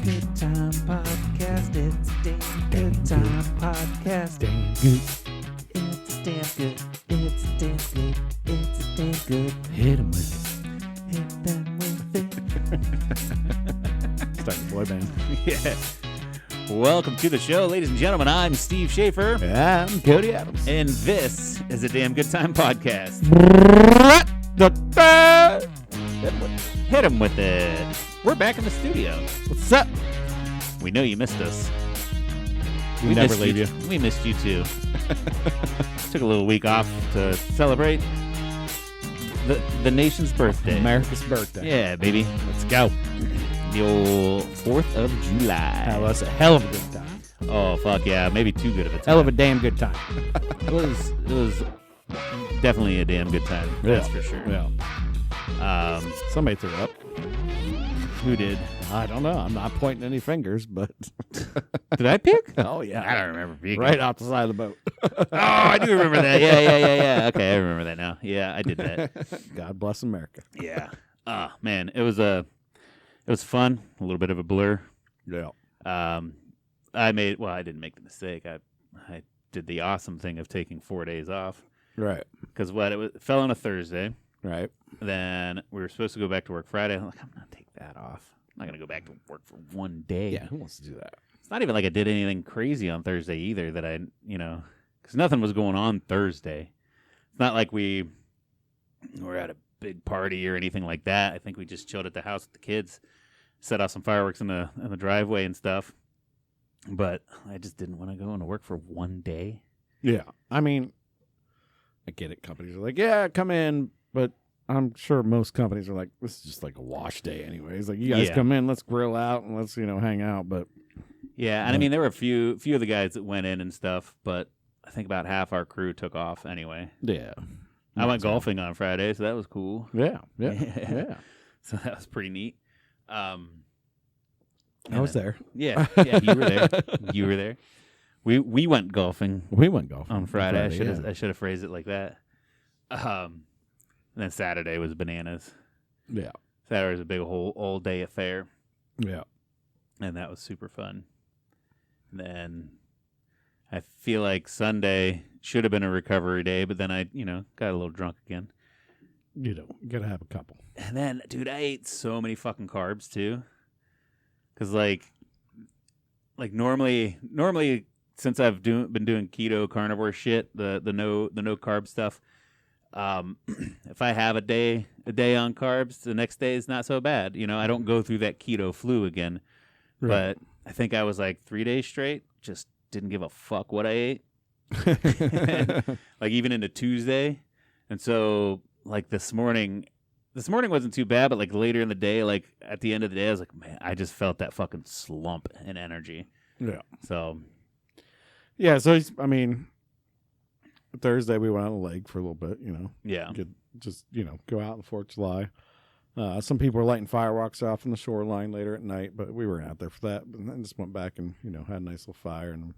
good time podcast. It's a damn good time podcast. Damn good. It's a damn good. It's a damn good. It's a damn good. Hit 'em with it. Hit them with it. Starting a boy band. Yeah. Welcome to the show, ladies and gentlemen. I'm Steve Schaefer. I'm Cody Adams. And this is a damn good time podcast. Hit 'em with it. We're back in the studio. What's up? We know you missed us. We never missed leave you. We missed you too. Took a little week off to celebrate the nation's birthday. America's birthday. Yeah, baby. Let's go. The old 4th of July. That was a hell of a good time. Oh, fuck yeah. Maybe too good of a time. Hell of a damn good time. It was definitely a damn good time. That's for sure. Yeah. Somebody threw up. Who did? I don't know. I'm not pointing any fingers, but Did I pick? oh yeah, I don't remember peeking. right off the side of the boat. Oh, I do remember that. Yeah. Okay, I remember that now. Yeah, I did that. God bless America. Yeah. Oh, man. It was fun. A little bit of a blur. Yeah. I didn't make the mistake. I did the awesome thing of taking 4 days off. Right. Because it fell on a Thursday. Right. Then we were supposed to go back to work Friday. I'm like, I'm not take that off. I'm not gonna go back to work for 1 day. Yeah. Who wants to do that? It's not even like I did anything crazy on Thursday either. That I, because nothing was going on Thursday. It's not like we were at a big party or anything like that. I think we just chilled at the house with the kids, set off some fireworks in the driveway and stuff. But I just didn't want to go into work for 1 day. Yeah. I mean, I get it. Companies are like, yeah, come in, but I'm sure most companies are like, this is just like a wash day anyways. Like, you guys come in, let's grill out and let's, hang out. But yeah, and I mean, there were a few of the guys that went in and stuff, but I think about half our crew took off anyway. yeah. I went golfing on Friday, so that was cool. Yeah. Yeah. So that was pretty neat. I was there. Yeah, you were there. You were there. We went golfing. We went golfing on Friday. Yeah. I should have phrased it like that. And then Saturday was bananas. Yeah. Saturday was a big whole all day affair. Yeah. And that was super fun. And then I feel like Sunday should have been a recovery day, but then I, got a little drunk again. You got to have a couple. And then, dude, I ate so many fucking carbs too. Because like normally, since I've been doing keto carnivore shit, the no carb stuff. If I have a day on carbs, the next day is not so bad. I don't go through that keto flu again. Right. But I think I was like 3 days straight, just didn't give a fuck what I ate. Like even into Tuesday. And so like this morning wasn't too bad, but like later in the day, like at the end of the day, I was like, man, I just felt that fucking slump in energy. Yeah. So. Yeah. So, Thursday we went on a lake for a little bit, Yeah. Just, go out on the 4th of July. Some people were lighting fireworks off on the shoreline later at night, but we weren't out there for that. And then just went back and, had a nice little fire and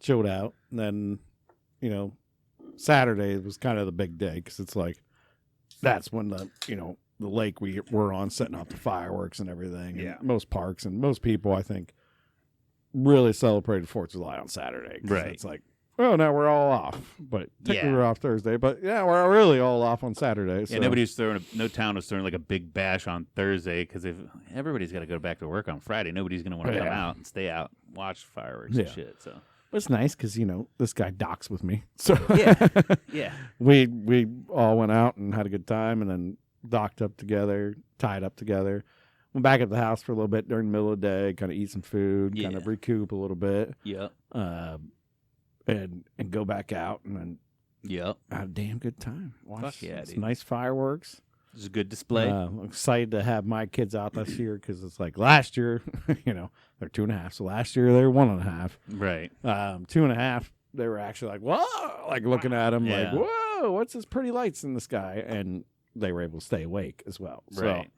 chilled out. And then, Saturday was kind of the big day because it's like, that's when the lake we were on setting off the fireworks and everything. And most parks and most people, I think, really celebrated 4th of July on Saturday. Right. It's like, oh, now we're all off. But technically we're off Thursday. But yeah, we're really all off on Saturday. So. Yeah, no town was throwing like a big bash on Thursday because if everybody's got to go back to work on Friday, nobody's going to want to come out and stay out and watch fireworks and shit. So. But it's nice because, this guy docks with me. So yeah. We all went out and had a good time and then docked up together, tied up together. Went back at the house for a little bit during the middle of the day, kind of eat some food, kind of recoup a little bit. Yep. And go back out and then had a damn good time. Fuck yeah, dude. Nice fireworks. It was a good display. I'm excited to have my kids out this year because it's like last year, they're 2.5. So last year they were 1.5. Right. 2.5, they were actually like, whoa, like looking at them like, whoa, what's this pretty lights in the sky? And they were able to stay awake as well. Right.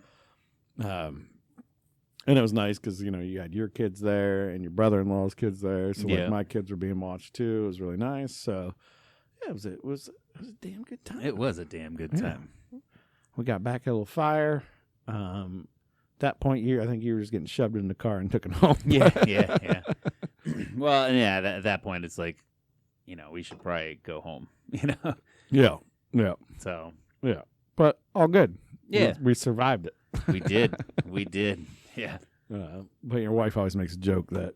So, and it was nice because, you had your kids there and your brother-in-law's kids there. So like my kids were being watched too. It was really nice. So yeah, it was a damn good time. It was a damn good time. We got back a little fire. that point, I think you were just getting shoved in the car and took it home. Yeah. Well, and yeah, at that point, it's like, we should probably go home, Yeah. So, Yeah. But all good. Yeah. We survived it. we did. Yeah. But your wife always makes a joke that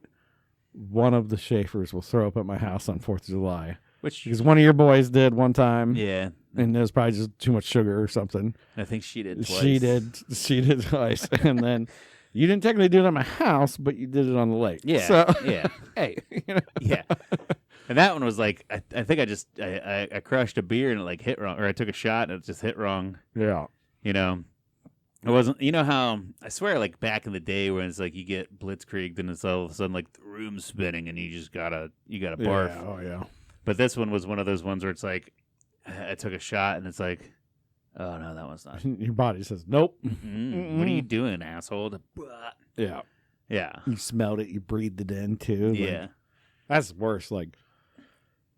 one of the Schaefers will throw up at my house on 4th of July. Because one of your boys did one time. Yeah. And there's probably just too much sugar or something. I think she did twice. She did twice. And then you didn't technically do it at my house, but you did it on the lake. Yeah. So, yeah. Hey. Yeah. And that one was like, I think I crushed a beer and it like hit wrong, or I took a shot and it just hit wrong. Yeah. It wasn't, how, I swear, like back in the day when it's like you get blitzkrieged and it's all of a sudden like the room's spinning and you gotta barf. Yeah. Oh, yeah. But this one was one of those ones where it's like, I took a shot and it's like, oh no, that one's not. Your body says, nope. What are you doing, asshole? Yeah. Yeah. You smelled it. You breathed it in, too. Yeah. Like, that's worse. Like,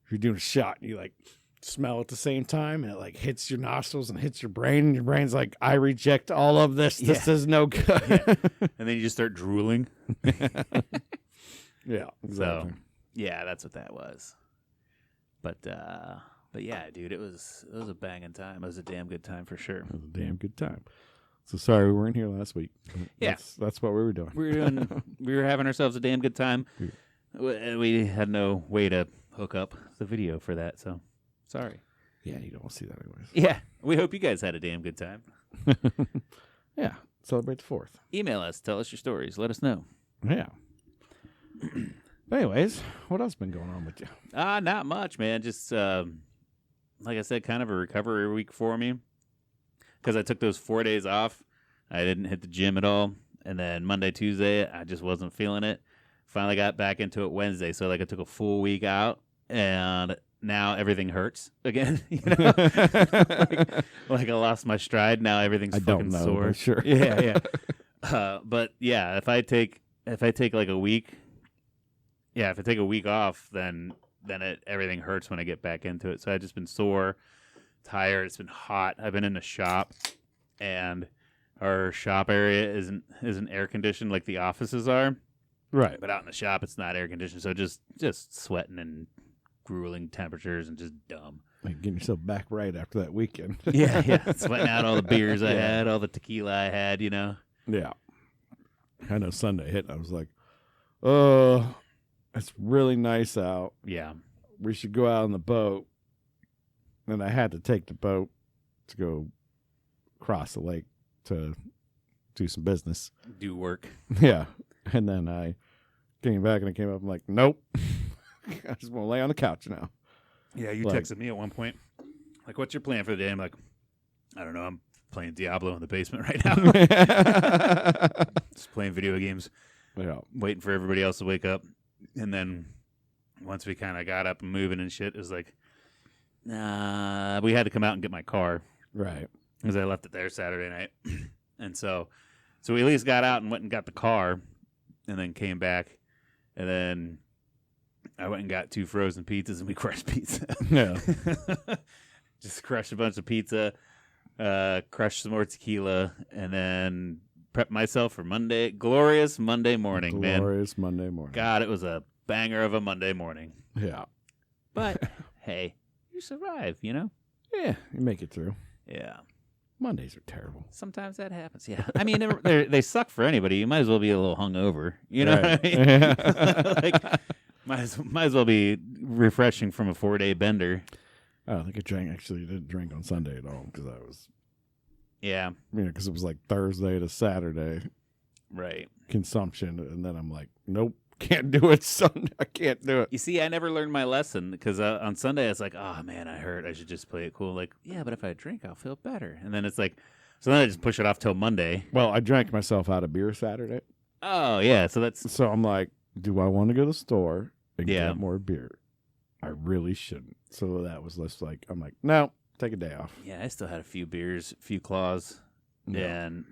if you're doing a shot and you, like, smell at the same time and it, like, hits your nostrils and hits your brain. And your brain's like, I reject all of this. Yeah. This is no good. Yeah. And then you just start drooling. Yeah. Exactly. So, yeah, that's what that was. But yeah, dude, it was a banging time. It was a damn good time for sure. It was a damn good time. So sorry we weren't here last week. Yeah. That's what we were doing. We were having ourselves a damn good time. We had no way to hook up the video for that, so sorry. Yeah, you don't want to see that anyways. Yeah, we hope you guys had a damn good time. Yeah, celebrate the 4th. Email us, tell us your stories, let us know. Yeah. Anyways, what else been going on with you? Not much, man. Just like I said, kind of a recovery week for me because I took those 4 days off. I didn't hit the gym at all, and then Monday, Tuesday, I just wasn't feeling it. Finally got back into it Wednesday, so like I took a full week out, and now everything hurts again. like I lost my stride. Now everything's fucking sore. Sure. Yeah. But yeah, if I take like a week. Yeah, if I take a week off, then everything hurts when I get back into it. So I've just been sore, tired. It's been hot. I've been in the shop, and our shop area isn't air conditioned like the offices are. Right. But out in the shop, it's not air conditioned. So just sweating and grueling temperatures and just dumb. Like getting yourself back right after that weekend. Yeah. Sweating out all the beers I had, all the tequila I had, Yeah. I know Sunday hit, and I was like, it's really nice out. Yeah. We should go out on the boat. And I had to take the boat to go across the lake to do some business. Do work. Yeah. And then I came back and I came up. I'm like, nope. I just want to lay on the couch now. Yeah, you texted me at one point. Like, what's your plan for the day? I'm like, I don't know. I'm playing Diablo in the basement right now. Just playing video games. Yeah. Waiting for everybody else to wake up. And then once we kind of got up and moving and shit, it was like, nah, we had to come out and get my car. Right. Because I left it there Saturday night. And so we at least got out and went and got the car and then came back. And then I went and got 2 frozen pizzas and we crushed pizza. Yeah. Just crushed a bunch of pizza, crushed some more tequila, and then prepped myself for Monday. Glorious Monday morning, man. Glorious Monday morning. God, it was a banger of a Monday morning. Yeah. But, hey, you survive, Yeah, you make it through. Yeah. Mondays are terrible. Sometimes that happens, yeah. I mean, they suck for anybody. You might as well be a little hungover. You know Right. what I mean? Like, might as well be refreshing from a 4-day bender. I don't think didn't drink on Sunday at all because I was, Yeah. because it was like Thursday to Saturday Right. consumption. And then I'm like, nope, can't do it Sunday. I can't do it. You see, I never learned my lesson because on Sunday, it's like, oh, man, I hurt. I should just play it cool. Like, yeah, but if I drink, I'll feel better. And then it's like, so then I just push it off till Monday. Well, I drank myself out of beer Saturday. Oh, yeah. So that's, So I'm like, do I want to go to the store and Yeah. get more beer? I really shouldn't. So that was just like, I'm like, no, take a day off. yeah, I still had a few beers, a few claws, Yeah. and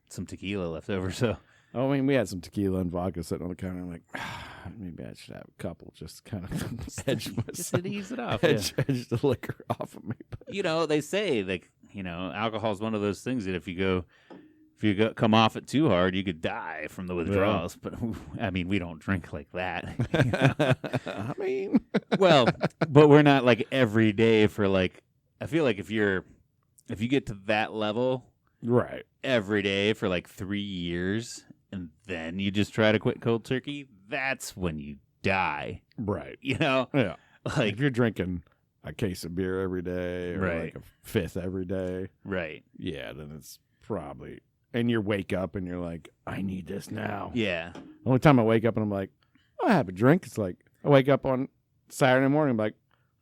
some tequila left over. So, I mean, we had some tequila and vodka sitting on the counter. I'm like, maybe I should have a couple just to kind of edge just myself. to ease it off. Edge the liquor off of me. Yeah. They say, like, alcohol is one of those things that if if you come off it too hard, you could die from the withdrawals. But I mean, we don't drink like that. I mean, well, but we're not like every day for like. I feel like if you get to that level, right, every day for like 3 years, and then you just try to quit cold turkey, that's when you die. Right. You know? Yeah. Like if you're drinking a case of beer every day, or Right. like a fifth every day, right. yeah, then it's probably. And you wake up and you're like, I need this now. Yeah. The only time I wake up and I'm like, I have a drink. It's like I wake up on Saturday morning, I'm like,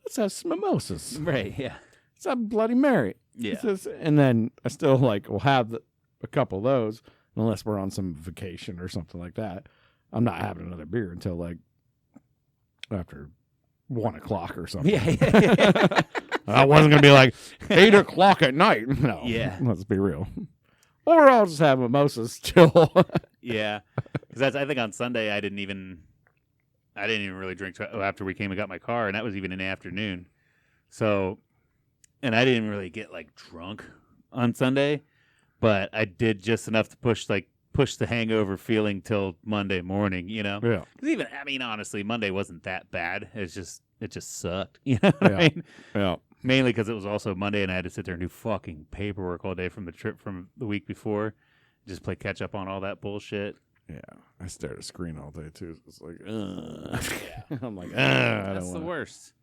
let's have some mimosas. Right. Yeah. Let's have a Bloody Mary. Yeah. And then I still like will have a couple of those unless we're on some vacation or something like that. I'm not having another beer until like after 1 o'clock or something. Yeah. I wasn't gonna be like 8 o'clock at night. No. Yeah. Let's be real. Or I'll just have mimosas still. Yeah. Because I think on Sunday I didn't even really drink after we came and got my car, and that was even in the afternoon. So, and I didn't really get like drunk on Sunday, but I did just enough to push the hangover feeling till Monday morning, you know? Yeah. Because honestly, Monday wasn't that bad. It just sucked. You know what I mean? Yeah. Mainly because it was also Monday and I had to sit there and do fucking paperwork all day from the trip from the week before. Just play catch up on all that bullshit. Yeah. I stare at a screen all day too. It's like, Yeah. I'm like, That's the worst.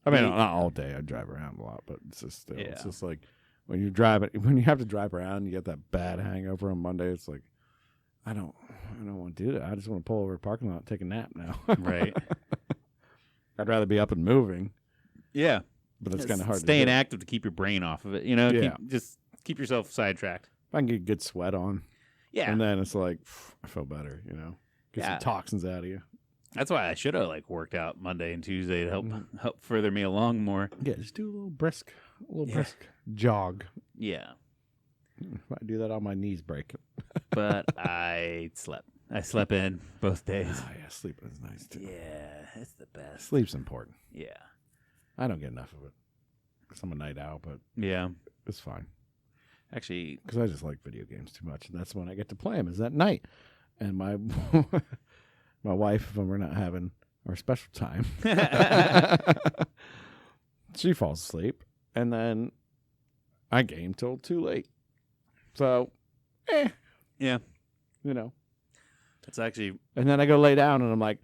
I mean, not all day. I drive around a lot, but it's just still, Yeah. it's just like when you have to drive around, you get that bad hangover on Monday. It's like, I don't want to do that. I just want to pull over a parking lot and take a nap now. Right. I'd rather be up and moving, Yeah. but it's kind of hard Staying to do. active to keep your brain off of it. You know, Yeah. keep yourself sidetracked. If I can get a good sweat on, Yeah. and then it's like, I feel better, you know? Get Yeah. some toxins out of you. That's why I should have like worked out Monday and Tuesday to help further me along more. Yeah, just do a little brisk Yeah. jog. Yeah. If I do that, all my knees break. But I slept. I slept in both days. Oh, yeah, sleeping is nice too. Yeah, it's the best. Sleep's important. Yeah. I don't get enough of it because I'm a night owl, but Yeah. it's fine. Actually, Because I just like video games too much, and that's when I get to play them is at night. And my my wife, when we're not having our special time, she falls asleep, and then I game till too late. So, yeah. you know. It's actually And then I go lay down, and I'm like,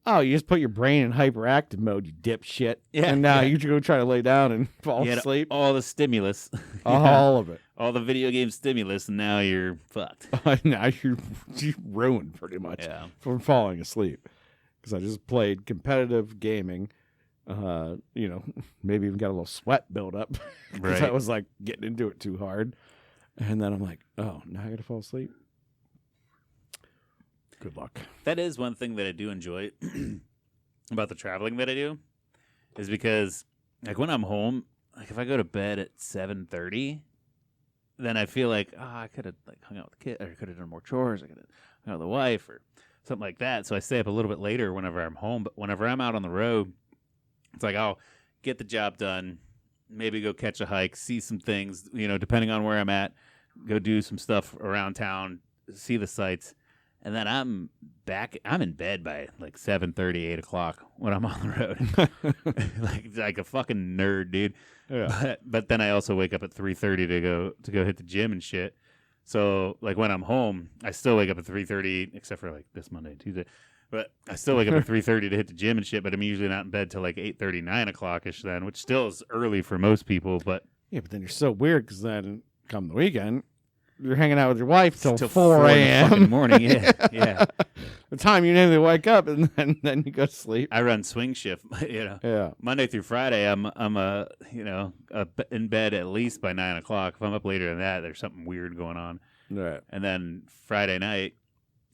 oh, you just put your brain in hyperactive mode, you dipshit. Yeah, And now yeah. you go try to lay down and fall you had asleep. all the stimulus, All of it. all the video game stimulus, and now you're fucked. Now you're ruined pretty much Yeah. from falling asleep. Because I just played competitive gaming. You know, maybe even got a little sweat build up. Because I Right. was like getting into it too hard. And then I'm like, oh, now I got to fall asleep. Good luck. That is one thing that I do enjoy about the traveling that I do, is because like when I'm home, like if I go to bed at 7:30, then I feel like I could have like hung out with the kid, or could have done more chores, I could have hung out with the wife or something like that. So I stay up a little bit later whenever I'm home. But whenever I'm out on the road, it's like I'll get the job done, maybe go catch a hike, see some things, you know, depending on where I'm at, go do some stuff around town, see the sights. And then I'm in bed by like 7:30, 8 o'clock when I'm on the road. like a fucking nerd, dude. Yeah. But then I also wake up at 3:30 to go hit the gym and shit. So like when I'm home, I still wake up at 3:30, except for like this Monday and Tuesday. But I still wake up at 3:30 to hit the gym and shit, but I'm usually not in bed till like 8:30, 9 o'clock-ish then, which still is early for most people, but Yeah, but then you're so weird because then come the weekend, you're hanging out with your wife till 4 4 in the a.m. fucking morning. Yeah, yeah. The time you normally wake up and then you go to sleep. I run swing shift, you know. Yeah. Monday through Friday, I'm in bed at least by 9 o'clock. If I'm up later than that, there's something weird going on. Right. And then Friday night,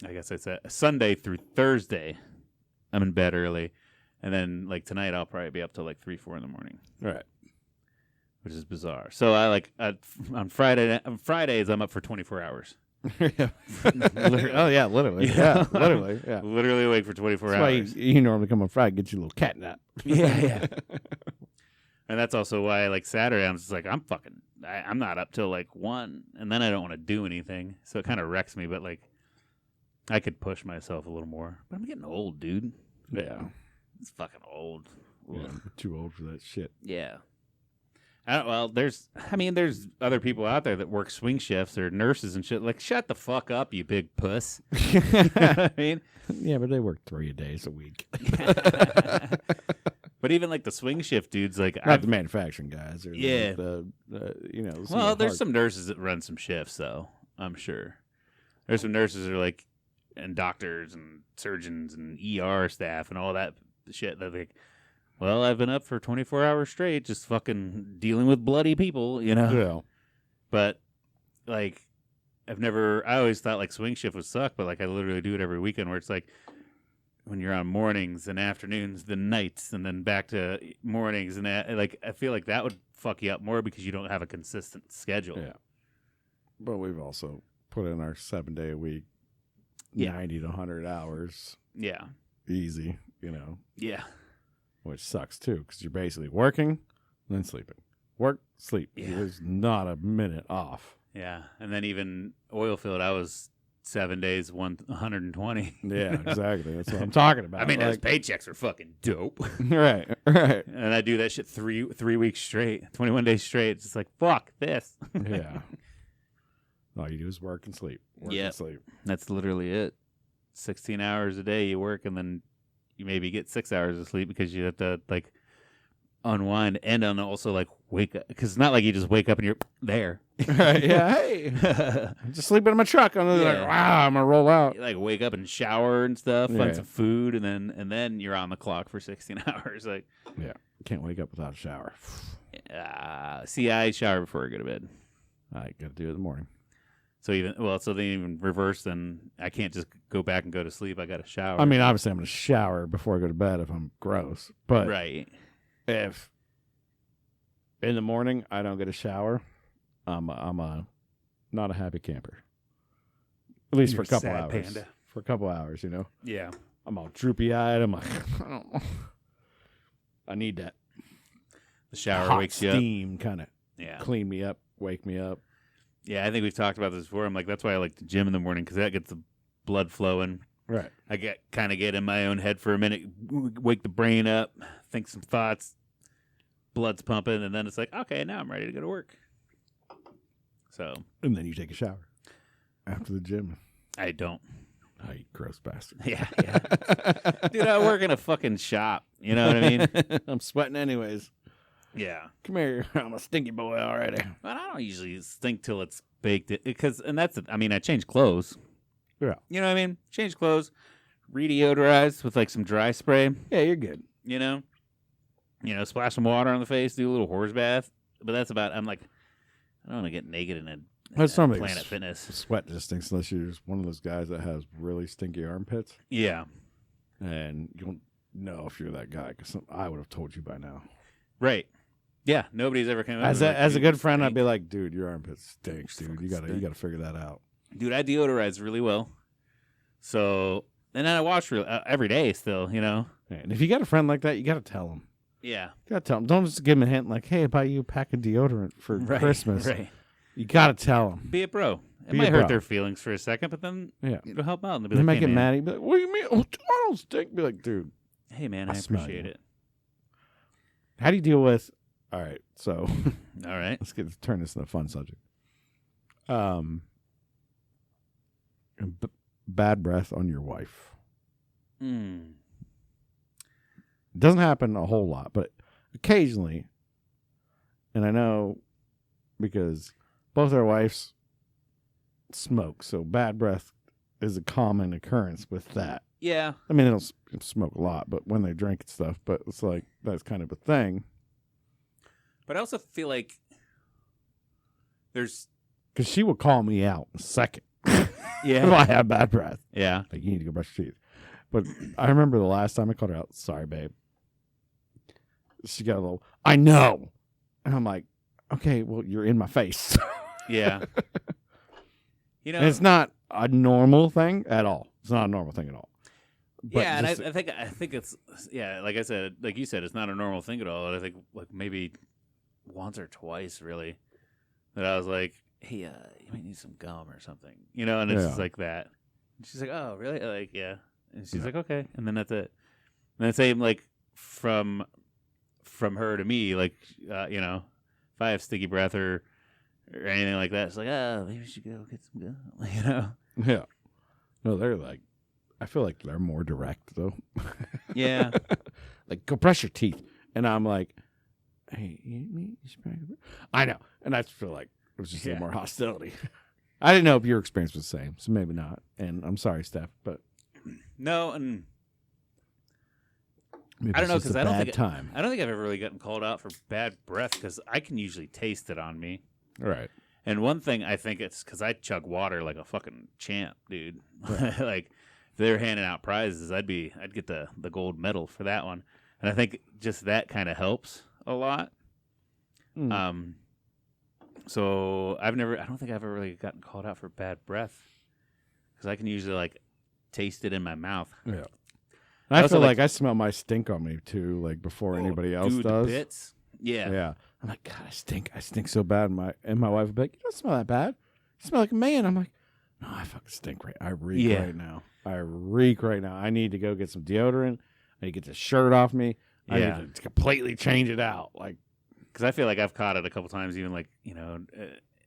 I guess it's Sunday through Thursday, I'm in bed early, and then like tonight I'll probably be up till like 3, 4 in the morning, Right. which is bizarre. So I like on Fridays I'm up for 24 hours. Yeah. Literally. Oh yeah, literally. You Yeah, know? literally. Yeah. Literally awake for 24 That's why hours. you normally come on Friday, get you a little cat nap. Yeah. And that's also why like Saturday I'm just like I'm fucking I'm not up till like 1, and then I don't want to do anything, so it kind of wrecks me. But like, I could push myself a little more. But I'm getting old, dude. Yeah. It's fucking old. Yeah, I'm too old for that shit. Yeah. There's other people out there that work swing shifts or nurses and shit. Like, shut the fuck up, you big puss. You know what I mean? Yeah, but they work 3 days a week. But even like the swing shift dudes, like not the manufacturing guys, or Yeah. the there's some nurses that run some shifts, though. I'm sure there's some nurses that are like, and doctors and surgeons and ER staff and all that shit. They're like, well, I've been up for 24 hours straight, just fucking dealing with bloody people, you know. Yeah. But like, I always thought like swing shift would suck, but like I literally do it every weekend where it's like when you're on mornings and afternoons, then nights, and then back to mornings, and like I feel like that would fuck you up more because you don't have a consistent schedule. Yeah. But we've also put in our 7-day a week, Yeah. 90 to 100 hours, Yeah. easy, you know, Yeah. which sucks too because you're basically working, then sleeping, work, sleep. Yeah. There's not a minute off. Yeah. And then even oil field, I was 7 days, 120. Yeah, exactly. That's what I'm talking about. I mean, those like, paychecks are fucking dope. right. And I do that shit three weeks straight, 21 days straight. It's just like, fuck this. Yeah. All you do is work and sleep. Work Yep. and sleep. That's literally it. 16 hours a day you work, and then you maybe get 6 hours of sleep because you have to like unwind and then also like wake up, because it's not like you just wake up and you're there. Right. Yeah. Hey, I'm just sleeping in my truck. I'm Yeah. like, wow, I'm gonna roll out. You like wake up and shower and stuff, Yeah. find some food, and then you're on the clock for 16 hours. Like, Yeah. Can't wake up without a shower. see, I shower before I go to bed. I gotta do it in the morning. So then even reverse, then I can't just go back and go to sleep. I got to shower. I mean, obviously, I'm gonna shower before I go to bed if I'm gross. But right. if in the morning I don't get a shower, I'm not a happy camper. At least You're for a couple sad hours. panda. For a couple hours, you know. Yeah. I'm all droopy eyed. I'm like, I need that The shower hot wakes you up. steam kind of Yeah. clean me up, wake me up. Yeah, I think we've talked about this before. I'm like, that's why I like the gym in the morning, because that gets the blood flowing. Right. I get in my own head for a minute, wake the brain up, think some thoughts, blood's pumping, and then it's like, okay, now I'm ready to go to work. So And then you take a shower after the gym. I don't. Oh, you gross bastard. Yeah. Dude, I work in a fucking shop. You know what I mean? I'm sweating anyways. Yeah. Come here. I'm a stinky boy already. But I don't usually stink till it's baked. I change clothes. Yeah. You know what I mean? Change clothes, re-deodorize with like some dry spray. Yeah, you're good. You know, splash some water on the face, do a little horse bath. But that's about. I'm like, I don't want to get naked in That's something. Planet Fitness. Sweat just stinks unless you're just one of those guys that has really stinky armpits, Yeah. and you don't know if you're that guy because I would have told you by now. Right. Yeah. Nobody's ever come up As with a, like, as a "Dude, good friend, stink." I'd be like, dude, your armpits stink, dude. Fucking You gotta stink. figure that out. Dude, I deodorize really well. So, and then I wash every day still. You know. Yeah, and if you got a friend like that, you gotta tell him. Yeah. You gotta tell him. Don't just give him a hint like, "Hey, I buy you a pack of deodorant for Right. Christmas." Right. You gotta tell him. Be a bro. It Be might a hurt bro. their feelings for a second, but then Yeah. it'll help out. And they'll be They like, might hey, get man. mad. He'd be like, "What do you mean? Oh, I don't stink." Be like, "Dude, Hey, man, I smell appreciate you. it. how do you deal with?" All right, so All right. let's turn this into a fun subject. Bad breath on your wife. Mm. It doesn't happen a whole lot, but occasionally, and I know because both our wives smoke, so bad breath is a common occurrence with that. Yeah. I mean, they don't smoke a lot, but when they drink and stuff, but it's like that's kind of a thing. But I also feel like there's. Because she will call me out in a second if Yeah. I have bad breath. Yeah. Like, you need to go brush your teeth. But I remember the last time I called her out, sorry, babe. She got a little, I know. And I'm like, okay, well, you're in my face. Yeah. You know. And it's not a normal thing at all. It's not a normal thing at all. But yeah, and just- I think it's like I said, like you said, it's not a normal thing at all. I think like maybe once or twice, really. that I was like, hey, you might need some gum or something, you know, and it's just like that. And she's like, oh, really? Like, yeah. And she's like, okay. And then that's it. And then same, like, from her to me, like, you know, if I have sticky breath or anything like that, it's like, oh, maybe we should go get some gum, you know? Yeah. No, they're like, I feel like they're more direct, though. Yeah. Like, go brush your teeth. And I'm like, hey, you eat meat? You should probably go I know. And I feel like it was just a little more hostility. I didn't know if your experience was the same, so maybe not. And I'm sorry, Steph, but no, and maybe I don't know, because I don't think I've ever really gotten called out for bad breath because I can usually taste it on me. Right. And one thing I think it's because I chug water like a fucking champ, dude. Right. Like if they were handing out prizes, I'd get the gold medal for that one. And I think just that kind of helps a lot. So I don't think I've ever really gotten called out for bad breath because I can usually like taste it in my mouth. Yeah. I feel like I smell my stink on me too, like before anybody else does. Bits. Yeah. Yeah. I'm like, God, I stink. I stink so bad. And my wife would be like, you don't smell that bad. You smell like a man. I'm like, no, I fucking stink I reek right now. I reek right now. I need to go get some deodorant. I need to get this shirt off me. I need to completely change it out. Like, because I feel like I've caught it a couple times, even like, you know,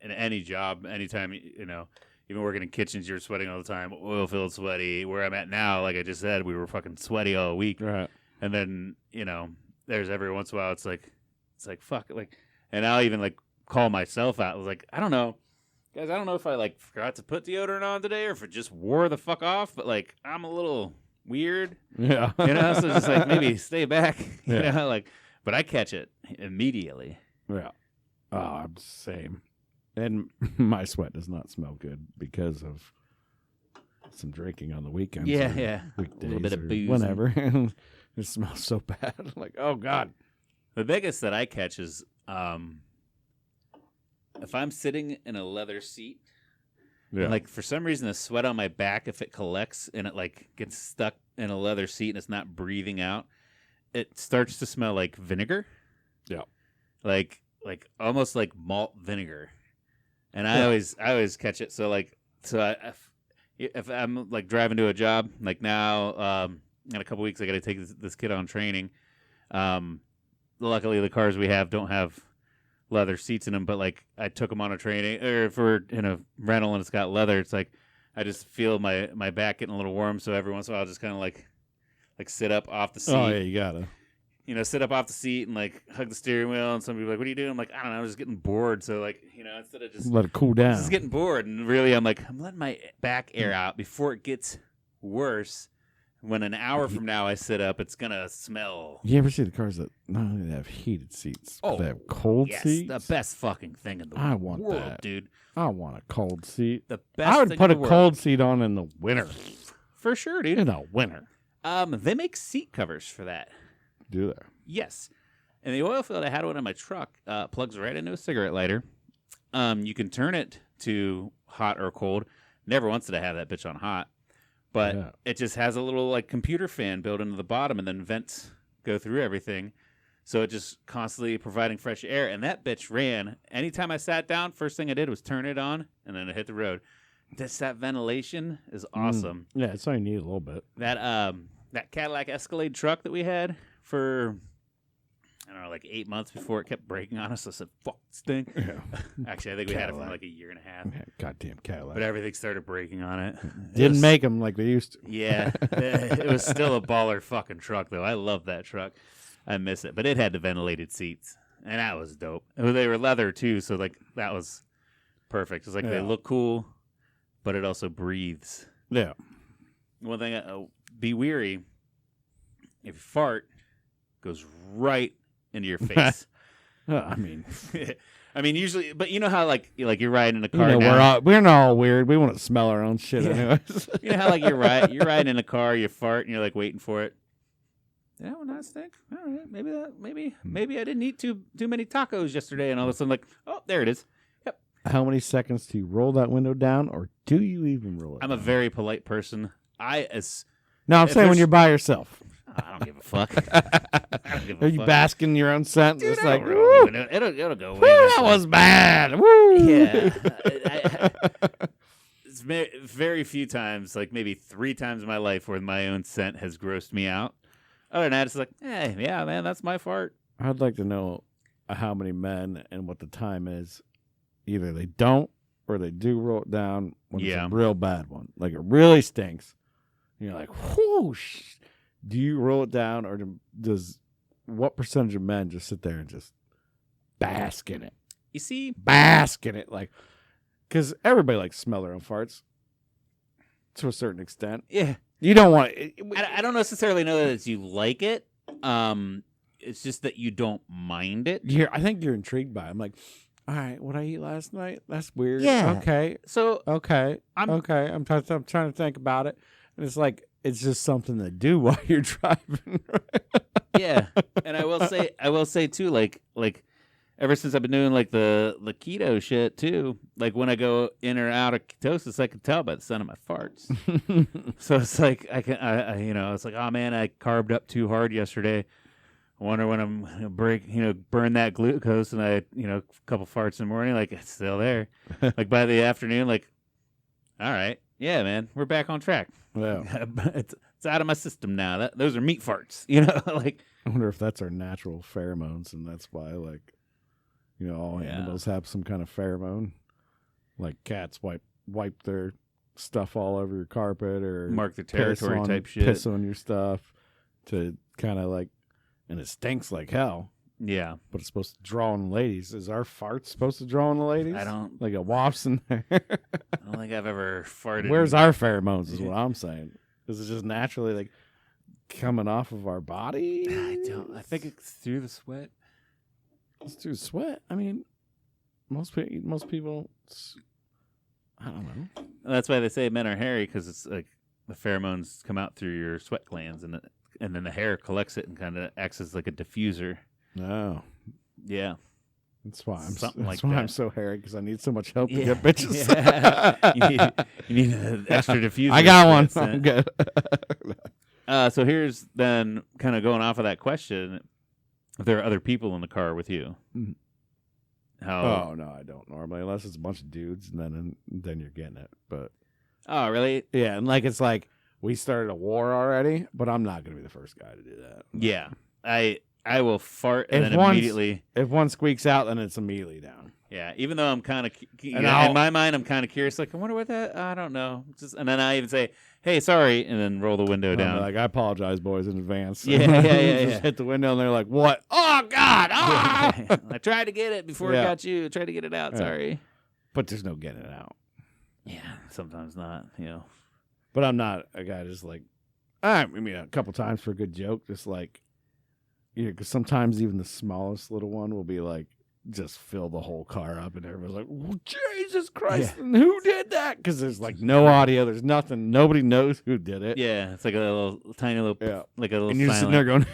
in any job, anytime, you know, even working in kitchens, you're sweating all the time, oil filled sweaty. Where I'm at now, like I just said, we were fucking sweaty all week. Right. And then, you know, there's every once in a while, it's like, fuck, like, and I'll even like call myself out. I was like, I don't know, guys, I don't know if I like forgot to put deodorant on today or if it just wore the fuck off, but like, I'm a little weird. Yeah. You know, so just like maybe stay back, you know, like, but I catch it immediately. Yeah. Oh, I'm the same. And my sweat does not smell good because of some drinking on the weekends. Yeah. Weekdays, a little bit of booze. Whenever. It smells so bad. Like, oh, God. The biggest that I catch is if I'm sitting in a leather seat, and like for some reason the sweat on my back, if it collects and it like gets stuck in a leather seat and it's not breathing out, it starts to smell like vinegar. Yeah. Like almost like malt vinegar. And I always catch it. So if I'm like driving to a job, like now, in a couple weeks I got to take this kid on training. Luckily the cars we have don't have leather seats in them, but like I took them on a training, or if we're in a rental and it's got leather, it's like I just feel my back getting a little warm. So every once in a while I'll just kind of like sit up off the seat. Oh yeah, you gotta. You know, sit up off the seat and like hug the steering wheel, and some people are like, "What are you doing?" I'm like, "I don't know, I'm just getting bored." So like, you know, instead of just let it cool down, just getting bored, and really, I'm like, I'm letting my back air out before it gets worse. When an hour from now I sit up, it's gonna smell. You ever see the cars that not only have heated seats, but they have cold seats? The best fucking thing in the world. I want that, dude. I want a cold seat. The best. I would put a cold seat on in the winter, for sure, dude. In the winter. They make seat covers for that. Do they? Yes. And the oil field, I had one in my truck. Plugs right into a cigarette lighter. You can turn it to hot or cold. Never once did I have that bitch on hot. But it just has a little like computer fan built into the bottom, and then vents go through everything. So it just constantly providing fresh air. And that bitch ran. Anytime I sat down, first thing I did was turn it on, and then I hit the road. That ventilation is awesome. Yeah, it's all you need a little bit. That Cadillac Escalade truck that we had for, I don't know, like 8 months before it kept breaking on us. I said, fuck this thing. Yeah. Actually, I think we had it for like a year and a half. Yeah, goddamn Cadillac. But everything started breaking on it. Didn't make them like they used to. Yeah. It was still a baller fucking truck, though. I love that truck. I miss it. But it had the ventilated seats, and that was dope. They were leather, too, so like that was perfect. It's like they look cool, but it also breathes. Yeah. One thing, be weary. If you fart, goes right into your face. I mean, usually, but you know how like you're riding in a car. We're not all weird. We want to smell our own shit, anyways. You know how like you're riding in a car, you fart, and you're like waiting for it. That one I stink. All right, maybe I didn't eat too many tacos yesterday, and all of a sudden like, oh, there it is. Yep. How many seconds do you roll that window down, or do you even roll it? I'm a very polite person. No, I'm saying when you're by yourself. I don't give a fuck. I don't give a Are you fuck. basking in your own scent? Dude, It's I like, don't woo, know. It'll go away. woo, that was bad. Woo. Yeah. It's very few times, like maybe 3 times in my life, where my own scent has grossed me out. Other than that, it's like, hey, yeah, man, that's my fart. I'd like to know how many men and what the time is. Either they don't or they do roll it down when it's a real bad one. Like it really stinks. And you're like, whoosh. Do you roll it down or does what percentage of men just sit there and just bask in it? You see? Bask in it. Like, because everybody likes to smell their own farts to a certain extent. Yeah. You don't want I don't necessarily know that you like it. It's just that you don't mind it. I think you're intrigued by it. I'm like, all right, what I eat last night? That's weird. Yeah. Okay. So Okay. I'm trying to think about it. And it's like, it's just something to do while you're driving. yeah, and I will say too, like ever since I've been doing like the keto shit too, like when I go in or out of ketosis, I can tell by the sound of my farts. So it's like it's like, oh man, I carved up too hard yesterday. I wonder when I'm gonna burn that glucose, and I a couple farts in the morning, like it's still there. Like by the afternoon, like, all right, yeah, man, we're back on track. Yeah. it's out of my system now. Those are meat farts, like. I wonder if that's our natural pheromones, and that's why, like, all animals have some kind of pheromone. Like cats wipe their stuff all over your carpet or mark their territory type shit. Piss on your stuff to kind of like, and it stinks like hell. Yeah. But it's supposed to draw on the ladies. Is our fart supposed to draw on the ladies? I don't. Like it wafts in there. I don't think I've ever farted. Where's our pheromones is what I'm saying. Is it just naturally like coming off of our body? I don't. I think it's through the sweat. It's through sweat. I mean, most people, I don't know. That's why they say men are hairy, because it's like the pheromones come out through your sweat glands, and then the hair collects it and kind of acts as like a diffuser. No. Yeah. That's why I'm I'm so hairy, because I need so much help to get bitches. Yeah. you need an extra diffuser. I got one. I'm good. So here's then kind of going off of that question. If there are other people in the car with you, how? Oh no, I don't normally, unless it's a bunch of dudes, and then you're getting it. But oh really? Yeah, and like it's like we started a war already, but I'm not going to be the first guy to do that. Yeah, I will fart and then immediately. If one squeaks out, then it's immediately down. Yeah, even though I'm kind of in my mind, I'm kind of curious. Like, I wonder what that. I don't know. And then I even say, "Hey, sorry," and then roll the window down. Like, I apologize, boys, in advance. Yeah. Just hit the window, and they're like, "What? Oh God! Ah! I tried to get it before it got you. I tried to get it out. Sorry, but there's no getting it out. Yeah, sometimes not. But I'm not a guy just like. I mean, a couple times for a good joke, just like, because sometimes even the smallest little one will be like, just fill the whole car up, and everybody's like, well, Jesus Christ, and who did that? Because there's like no audio, there's nothing, nobody knows who did it. Yeah, it's like a little tiny little, like a little. And you're sitting there going,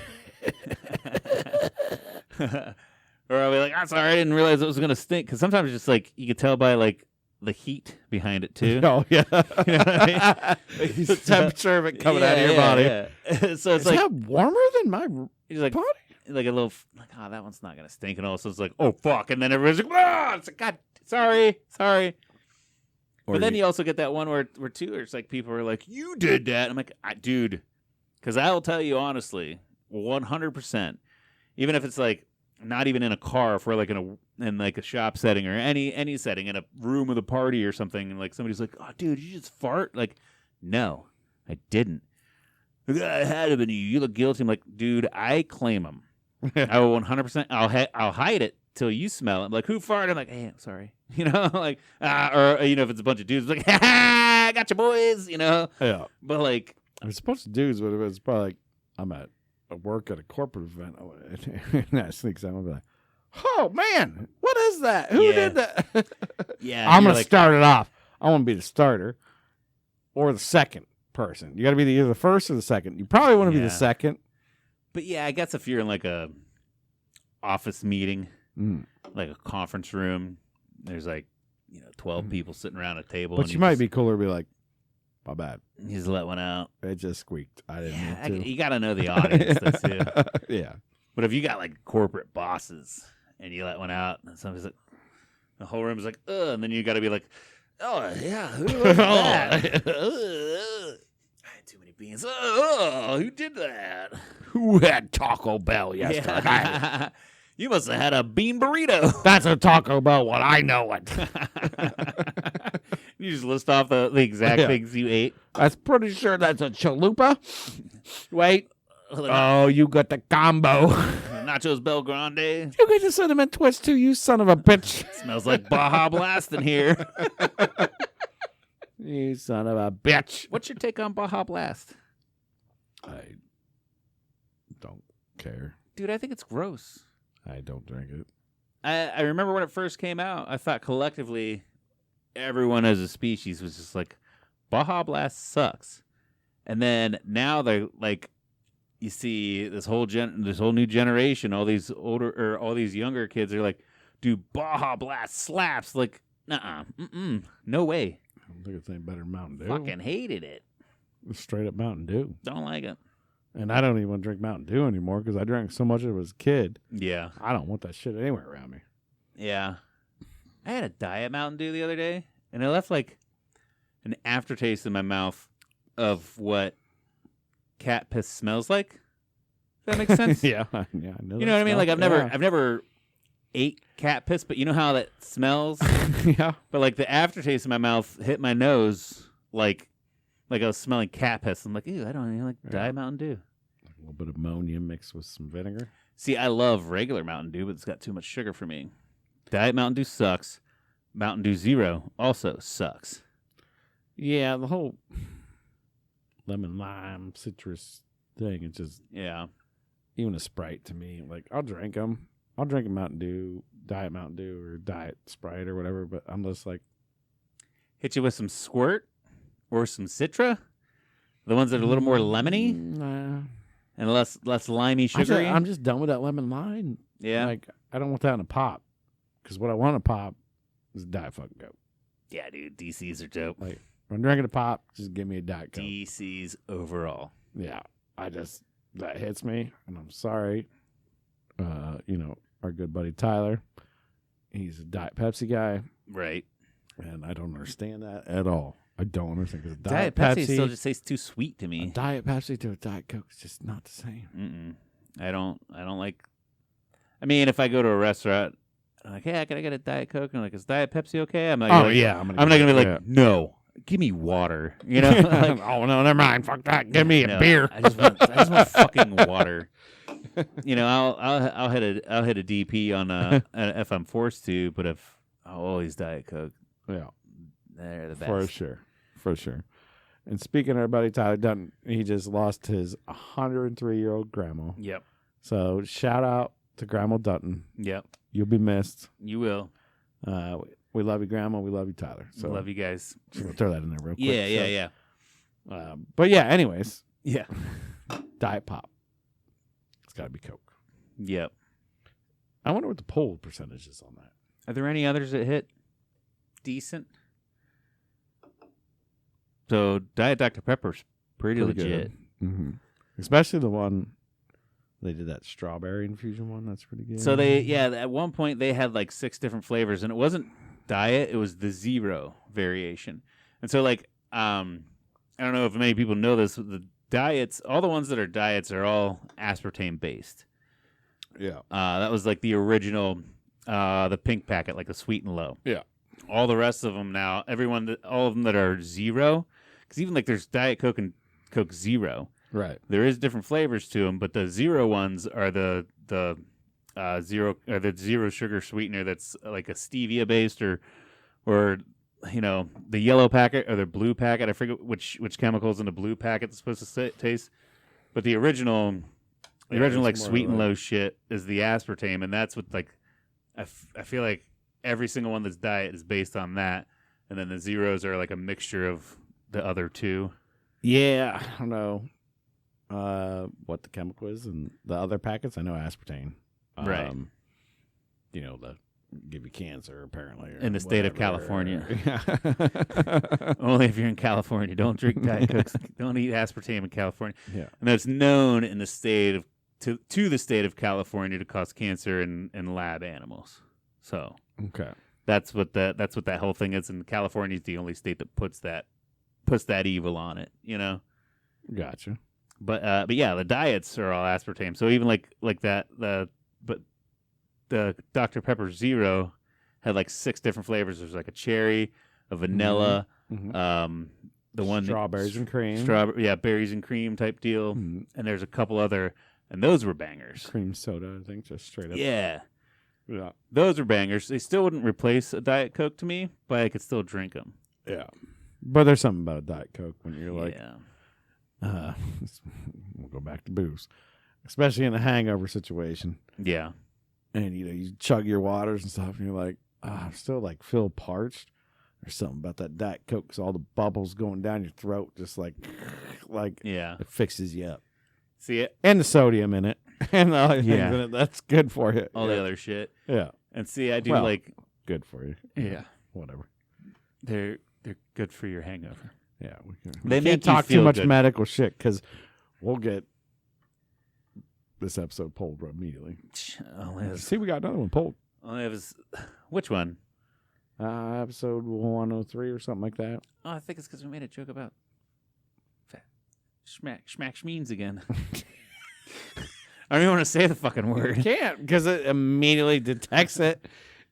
or I'll be like, I'm sorry, I didn't realize it was gonna stink. Because sometimes it's just like you could tell by like the heat behind it too. Oh yeah, you know what I mean? The temperature of it coming out of your body. Yeah. So it's is like that warmer than my like, body? Like a little, like, oh, that one's not gonna stink, and all. So it's like, oh fuck, and then everybody's like, ah, it's like, God, sorry. But then you also get that one where too, it's like people are like, you did that. I'm like, dude, because I will tell you honestly, 100%, even if it's like not even in a car, if we're like in like a shop setting or any setting, in a room with a party or something, and like somebody's like, oh dude, you just fart? Like, no, I didn't. I had it, and you look guilty. I'm like, dude, I claim them. I will 100%. I'll hide it till you smell it. I'm like, who farted? I'm like, hey, I'm sorry. Like, or if it's a bunch of dudes, like, ha ha, I got you boys. Yeah. But like, I'm supposed to dudes, but it's probably like I'm at work at a corporate event, and that sneaks out. I'll be like, oh man, what is that? Who did that? Yeah, I'm gonna start it off. I want to be the starter or the second person. You got to be either the first or the second. You probably want to be the second. But yeah, I guess if you're in like a office meeting, like a conference room, there's like 12 people sitting around a table. But you might be cooler to be like, My bad. You just let one out. It just squeaked. I didn't mean to. You got to know the audience, though, too. Yeah. But if you got like corporate bosses and you let one out, and somebody's like, the whole room's like, ugh, and then you got to be like, oh, yeah, who was that? I had too many beans. Oh, who did that? Who had Taco Bell yesterday? Yeah. You must have had a bean burrito. That's a Taco Bell when I know it. You just list off the exact things you ate. I'm pretty sure that's a chalupa. Wait. Oh, you got the combo. Nachos Bel Grande. You get the cinnamon twist too, you son of a bitch. Smells like Baja Blast in here. You son of a bitch. What's your take on Baja Blast? I don't care. Dude, I think it's gross. I don't drink it. I remember when it first came out, I thought collectively everyone as a species was just like, Baja Blast sucks. And then now they're like, you see this whole new generation, all these younger kids are like, dude, Baja Blast slaps. Like, nuh-uh, no way. I don't think it's any better than Mountain Dew. Fucking hated it. Straight up Mountain Dew. Don't like it. And I don't even want to drink Mountain Dew anymore because I drank so much of it as a kid. Yeah. I don't want that shit anywhere around me. Yeah. I had a Diet Mountain Dew the other day, and it left like an aftertaste in my mouth of what cat piss smells like. Does that make sense? Yeah, I know. You know what I mean? Like I've never ate cat piss, but you know how that smells? Yeah. But like the aftertaste in my mouth hit my nose like I was smelling cat piss. I'm like, ew, I don't even like Diet Mountain Dew. A little bit of ammonia mixed with some vinegar. See, I love regular Mountain Dew, but it's got too much sugar for me. Diet Mountain Dew sucks. Mountain Dew Zero also sucks. Yeah, the whole lemon lime citrus thing. It's just even a Sprite to me. Like I'll drink them. I'll drink a Mountain Dew, Diet Mountain Dew, or Diet Sprite or whatever. But I'm just like, hit you with some Squirt or some Citra, the ones that are a little more lemony and less limey, sugary. I'm just done with that lemon lime. Yeah, like I don't want that in a pop because what I want in a pop is Diet fucking Coke. Yeah, dude, DCs are dope. Like if I'm drinking a pop, just give me a Diet Coke. DCs overall. Yeah, that hits me, and I'm sorry. Our good buddy Tyler, he's a Diet Pepsi guy, right? And I don't understand that at all. I don't understand because Diet Pepsi still just tastes too sweet to me. A Diet Pepsi to a Diet Coke is just not the same. I don't like. I mean, if I go to a restaurant, I'm like, hey, can I get a Diet Coke? And I'm like, is Diet Pepsi okay? I'm like, I'm not gonna be like, no, give me water. You know? Like, oh no, never mind. Fuck that. Give me a beer. I just want fucking water. I'll hit a DP on if I'm forced to, but if I'll always Diet Coke. Yeah, they're the best for sure. And speaking of our buddy Tyler Dutton, he just lost his 103-year-old grandma. Yep. So shout out to Grandma Dutton. Yep. You'll be missed. You will. We love you, Grandma. We love you, Tyler. So love you guys. Just gonna throw that in there real quick. Yeah. But yeah, anyways. Yeah. Diet Pop. It's got to be Coke. Yep. I wonder what the poll percentage is on that. Are there any others that hit decent? So Diet Dr. Pepper's pretty legit. Mm-hmm. Especially the one they did, that strawberry infusion one. That's pretty good. So at one point they had like 6 different flavors, and it wasn't Diet, it was the Zero variation. And so like I don't know if many people know this, the diets, all the ones that are diets are all aspartame based. Yeah. That was like the original the pink packet, like the Sweet and Low. Yeah. All the rest of them now, all of them that are Zero, because even like there's Diet Coke and Coke Zero. Right. There is different flavors to them, but the Zero ones are the zero sugar sweetener that's like a stevia based or the yellow packet or the blue packet. I forget which chemicals in the blue packet is supposed to taste, but the original like Sweet and Low shit is the aspartame, and that's what like I feel like every single one that's diet is based on that, and then the Zeros are like a mixture of the other two. Yeah, I don't know what the chemical is, and the other packets I know aspartame. Right. The give you cancer, apparently. In the state of California. Yeah. Only if you're in California. Don't drink Diet Cokes. Don't eat aspartame in California. Yeah. And that's known in the state of to the state of California to cause cancer in lab animals. So Okay. that's what that whole thing is. And California is the only state that puts that evil on it. You know. Gotcha. But yeah, the diets are all aspartame. So even like that the Dr. Pepper Zero had like 6 different flavors. There's like a cherry, a vanilla, the one strawberries and cream, berries and cream type deal, mm-hmm. and there's a couple other, and those were bangers. Cream soda, I think, just straight up. Yeah, yeah, those were bangers. They still wouldn't replace a Diet Coke to me, but I could still drink them. Yeah, but there's something about a Diet Coke when you're like, we'll go back to booze, especially in a hangover situation. Yeah. And you chug your waters and stuff, and you're like, I still like feel parched. There's something about that Diet Coke, because all the bubbles going down your throat, just like it fixes you up. See it, and the sodium in it, and the other things in it. That's good for you. All the other shit. Yeah, and see, I do good for you. Yeah, whatever. They're good for your hangover. Yeah, they can't talk too much medical shit because we'll get this episode pulled immediately. See, we got another one pulled. Which one? Episode 103 or something like that. Oh, I think it's because we made a joke about schmack schmeens again. I don't even want to say the fucking word. You can't, because it immediately detects it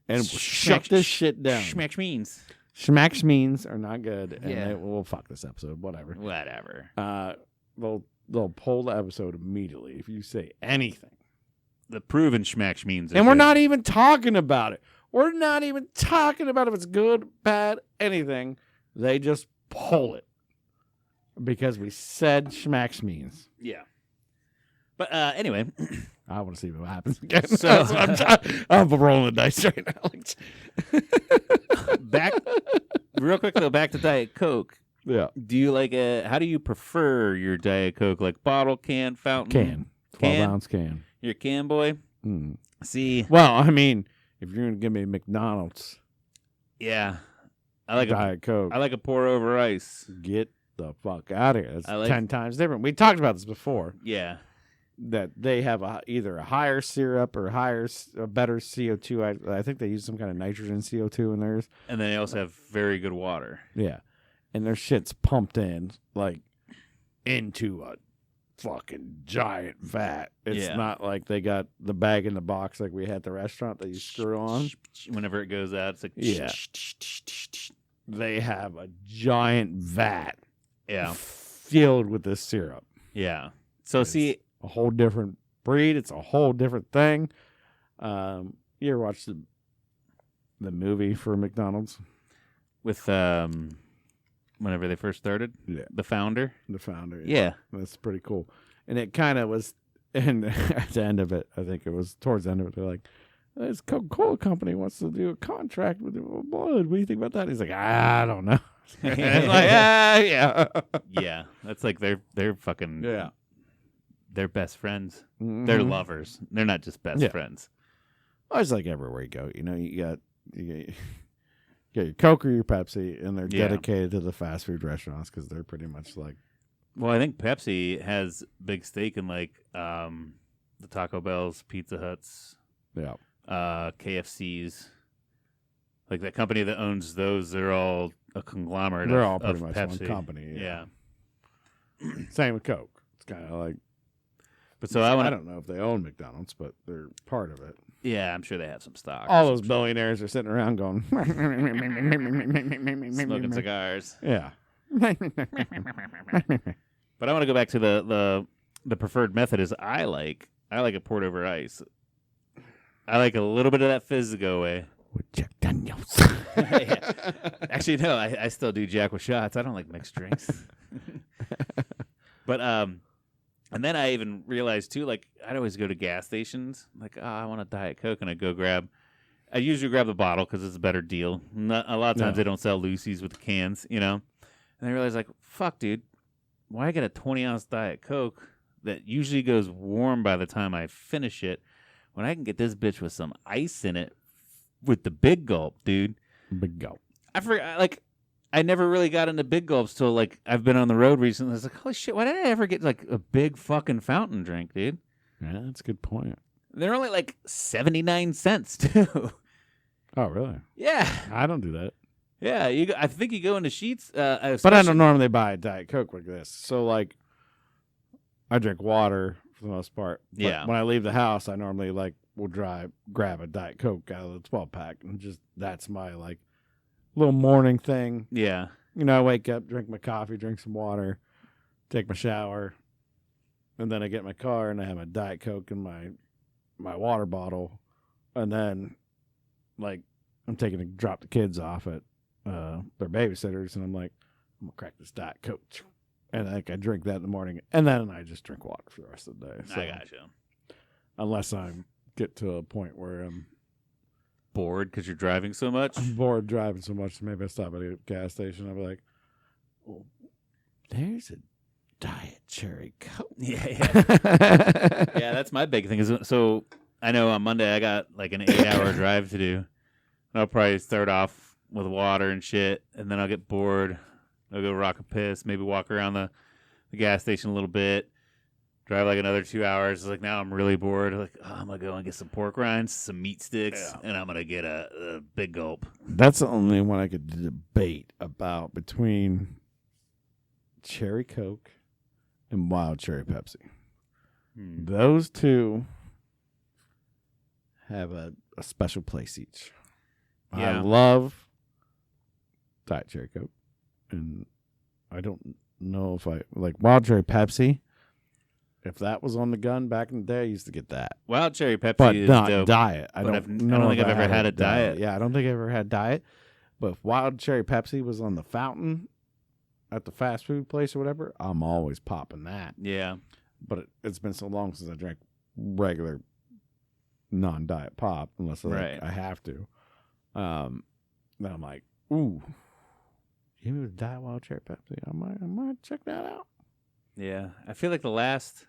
and shut this shit down. Schmack schmeens. Schmack schmeens are not good, and we'll fuck this episode. Whatever. They'll pull the episode immediately if you say anything. The proven schmack schmeens. And we're not even talking about it. We're not even talking about if it's good, bad, anything. They just pull it because we said schmack schmeens. Yeah. But anyway, I want to see what happens again. So I'm rolling the dice right now. Back real quick though, back to Diet Coke. Yeah. Do you how do you prefer your Diet Coke? Like bottle, can, fountain? 12-ounce can. You're a can boy? Mm. See. Well, I mean, if you're going to give me McDonald's. Yeah. I like Diet Coke. I like a pour over ice. Get the fuck out of here. That's 10 times different. We talked about this before. Yeah. That they have either a higher syrup or a better CO2. I think they use some kind of nitrogen CO2 in theirs. And then they also have very good water. Yeah. And their shit's pumped in, like, into a fucking giant vat. It's not like they got the bag in the box like we had at the restaurant that you screw on. Whenever it goes out, it's like... Yeah. They have a giant vat. Yeah. Filled with this syrup. Yeah. So see... a whole different breed. It's a whole different thing. You ever watch the movie for McDonald's? With... whenever they first started? Yeah. The founder? The founder. Yeah. That's pretty cool. And it kind of was, and at the end of it, I think it was towards the end of it, they're like, this Coca-Cola company wants to do a contract with Blood. What do you think about that? He's like, I don't know. It's like, yeah. Yeah. That's like they're fucking... Yeah. They're best friends. Mm-hmm. They're lovers. They're not just best friends. Well, it's like everywhere you go. You got your Coke or your Pepsi, and they're dedicated to the fast food restaurants because they're pretty much like... Well, I think Pepsi has big stake in like the Taco Bells, Pizza Huts, KFCs. Like that company that owns those, they're all a conglomerate. They're all pretty of much Pepsi. one company. Yeah. Same with Coke. It's kind of like... But so I don't know if they own McDonald's, but they're part of it. Yeah, I'm sure they have some stock. All those billionaires are sitting around going... smoking cigars. Yeah. But I want to go back to the preferred method is I like it poured over ice. I like a little bit of that fizz to go away. With Jack Daniels. Yeah. Actually, no, I still do Jack with shots. I don't like mixed drinks. But and then I even realized too, like I'd always go to gas stations, like I want a Diet Coke, and I usually grab the bottle because it's a better deal. A lot of times they don't sell Lucy's with the cans, you know. And I realized, like, fuck, dude, why get a 20-ounce Diet Coke that usually goes warm by the time I finish it when I can get this bitch with some ice in it with the big gulp, dude. Big gulp. I forgot. Like, I never really got into big gulps till like I've been on the road recently. I was like, holy shit, why did I ever get like a big fucking fountain drink, dude? Yeah, that's a good point. They're only like 79 cents too. Oh, really? Yeah, I don't do that. yeah. I think you go into Sheets, But I don't normally buy a Diet Coke like this. So, like, I drink water for the most part. But Yeah. when I leave the house, I normally, like, will grab a Diet Coke out of the 12-pack. And just, that's my, like, little morning thing. Yeah, You know, I wake up, drink my coffee, drink some water, take my shower. And then I get in my car and I have my Diet Coke in my water bottle. And then, like, I'm taking to drop the kids off at their babysitters, and I'm like, I'm gonna crack this Diet Coke, and like I drink that in the morning, and then I just drink water for the rest of the day. So, I gotcha. unless I get to a point where I'm Bored because you're driving so much. bored driving so much, maybe I stop at a gas station. I'll be like, oh, there's a Diet Cherry Coke. Yeah, yeah. Yeah, that's my big thing. So I know on Monday I got like an 8-hour drive to do. I'll probably start off with water and shit, and then I'll get bored. I'll go rock a piss, maybe walk around the gas station a little bit, drive like another 2 hours. Like now I'm really bored. Like, oh, I'm going to go and get some pork rinds, some meat sticks, and I'm going to get a big gulp. That's the only one I could debate about between Cherry Coke and Wild Cherry Pepsi. Those two have a special place each. Yeah. I love Diet Cherry Coke, and I don't know if I like Wild Cherry Pepsi. If that was on the gun back in the day, I used to get that. Wild Cherry Pepsi But is not dope. Diet. I But don't I don't think if I've ever had a Diet. Yeah, I don't think I ever had Diet. But if Wild Cherry Pepsi was on the fountain at the fast food place or whatever, I'm always popping that. Yeah. But it's been so long since I drank regular non-diet pop, unless Right. I have to. Then I'm like, ooh, give me the Diet Wild Cherry Pepsi. I might check that out. Yeah. I feel like the last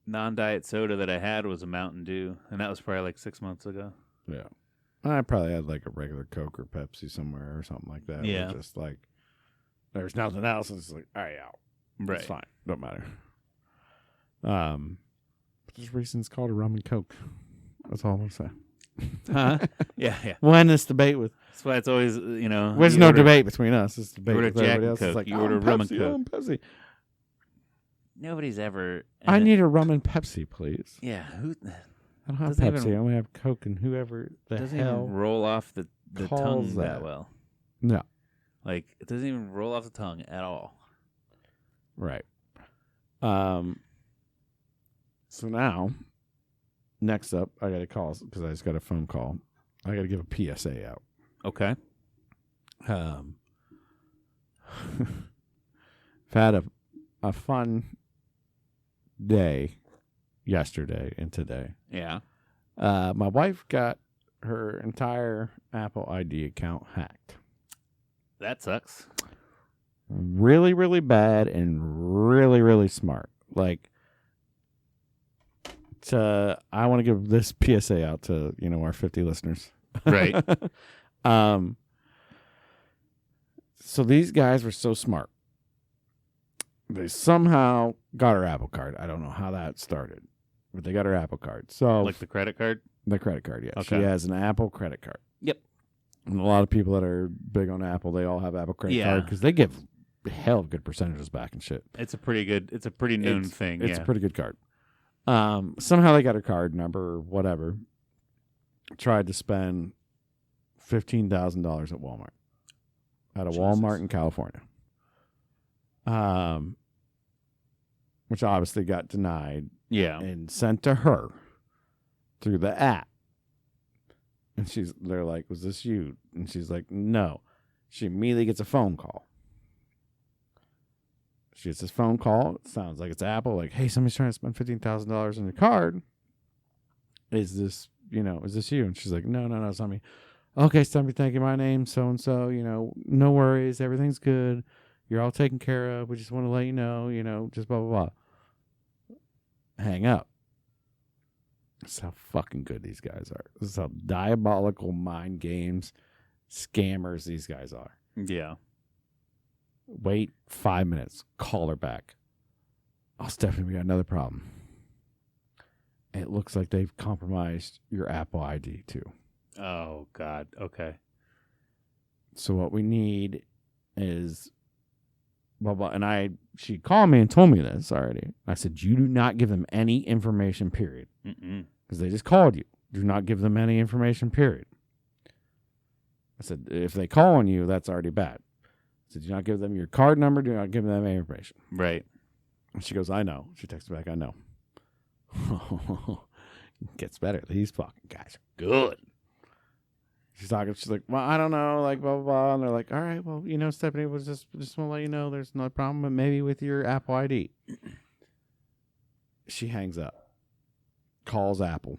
non-diet soda that I had was a Mountain Dew, and that was probably like 6 months ago. Yeah. I probably had like a regular Coke or Pepsi somewhere or something like that. Yeah. Just like, there's nothing else. And it's like, all right, out. Right. It's fine. Don't matter. But this reason's called a rum and Coke. That's all I'm going to say. Huh? Yeah, yeah. We'll end this debate with. That's why it's always, you know. There's you no order- debate between us. It's debate order with Jack everybody and else. Coke. It's like, You order rum and Pepsi, Coke. I'm Pepsi. Nobody's ever. I need a rum and Pepsi, please. Yeah. Who I don't have Doesn't Pepsi. even- I only have Coke and whoever the doesn't hell. even roll off the calls tongue that that? well? No. Like, it doesn't even roll off the tongue at all. Right. So now, next up, I got to call because I just got a phone call. I got to give a PSA out. Okay. I've had a fun day yesterday and today. Yeah. My wife got her entire Apple ID account hacked. That sucks. Really, really bad and really, really smart. Like, I want to give this PSA out to, our 50 listeners. Right. So these guys were so smart. They somehow got her Apple Card. I don't know how that started, but they got her Apple Card. So Like the credit card? the credit card, yes. Okay. She has an Apple credit card. Yep. And a lot of people that are big on Apple, they all have Apple credit Yeah. card because they give hell of good percentages back and shit. It's a pretty known thing. It's yeah. a pretty good card. Somehow they got her card number or whatever. Tried to spend $15,000 at Walmart. At a Jesus. Walmart in California. Which obviously got denied Yeah. and sent to her through the app. And they're like, was this you? And she's like, no. She immediately gets a phone call. She gets this phone call. It sounds like it's Apple. Like, hey, somebody's trying to spend $15,000 on your card. Is this you? And she's like, no, it's not me. Okay, somebody, thank you. My name's so-and-so. No worries. Everything's good. You're all taken care of. We just want to let you know, just blah, blah, blah. Hang up. This is how fucking good these guys are. This is how diabolical mind games, scammers these guys are. Yeah. Wait 5 minutes. Call her back. Oh, Stephanie, we got another problem. It looks like they've compromised your Apple ID too. Oh, God. Okay. So what we need is blah, blah. And she called me and told me this already. I said, you do not give them any information, period. Because they just called you. Do not give them any information, period. I said, if they call on you, that's already bad. I said, do not give them your card number. Do not give them any information. Right. And she goes, I know. She texted back, I know. Gets better. These fucking guys are good. She's talking. She's like, well, I don't know, like blah blah blah. And they're like, all right, well, Stephanie was just want to let you know there's no problem, but maybe with your Apple ID. She hangs up, calls Apple.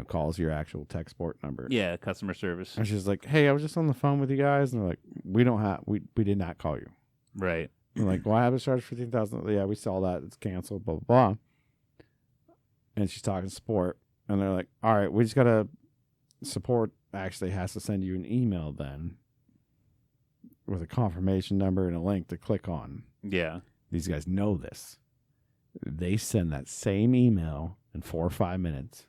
Calls your actual tech support number. Yeah, customer service. And she's like, hey, I was just on the phone with you guys, and they're like, we did not call you. Right. And like, well, I have a charge for $15,000. Yeah, we saw that. It's canceled. Blah blah blah. And she's talking support. And they're like, all right, we just got to support actually has to send you an email then with a confirmation number and a link to click on. Yeah. These guys know this. They send that same email in 4 or 5 minutes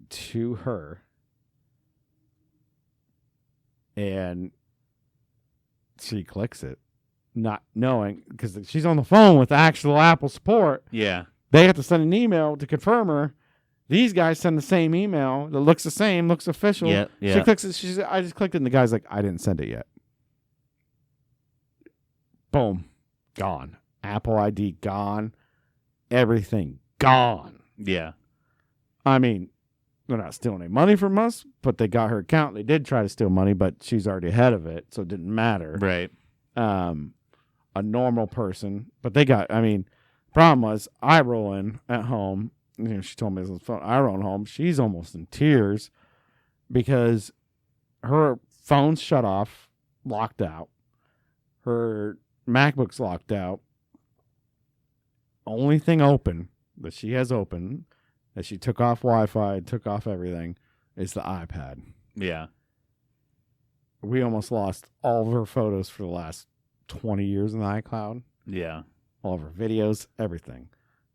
to her. And she clicks it, not knowing, because she's on the phone with actual Apple support. Yeah. They have to send an email to confirm her. These guys send the same email that looks the same, looks official. Yeah, yeah. She clicks it. She's, I just clicked it, and the guy's like, I didn't send it yet. Boom. Gone. Apple ID gone. Everything gone. Yeah. I mean, they're not stealing any money from us, but they got her account. They did try to steal money, but she's already ahead of it, so it didn't matter. Right. A normal person, but they got, problem was, I roll in at home. She told me this on the phone. I run home. She's almost in tears because her phone's shut off, locked out. Her MacBook's locked out. Only thing open that she has open, that she took off Wi-Fi, took off everything, is the iPad. Yeah. We almost lost all of her photos for the last 20 years in the iCloud. Yeah. All of her videos, everything.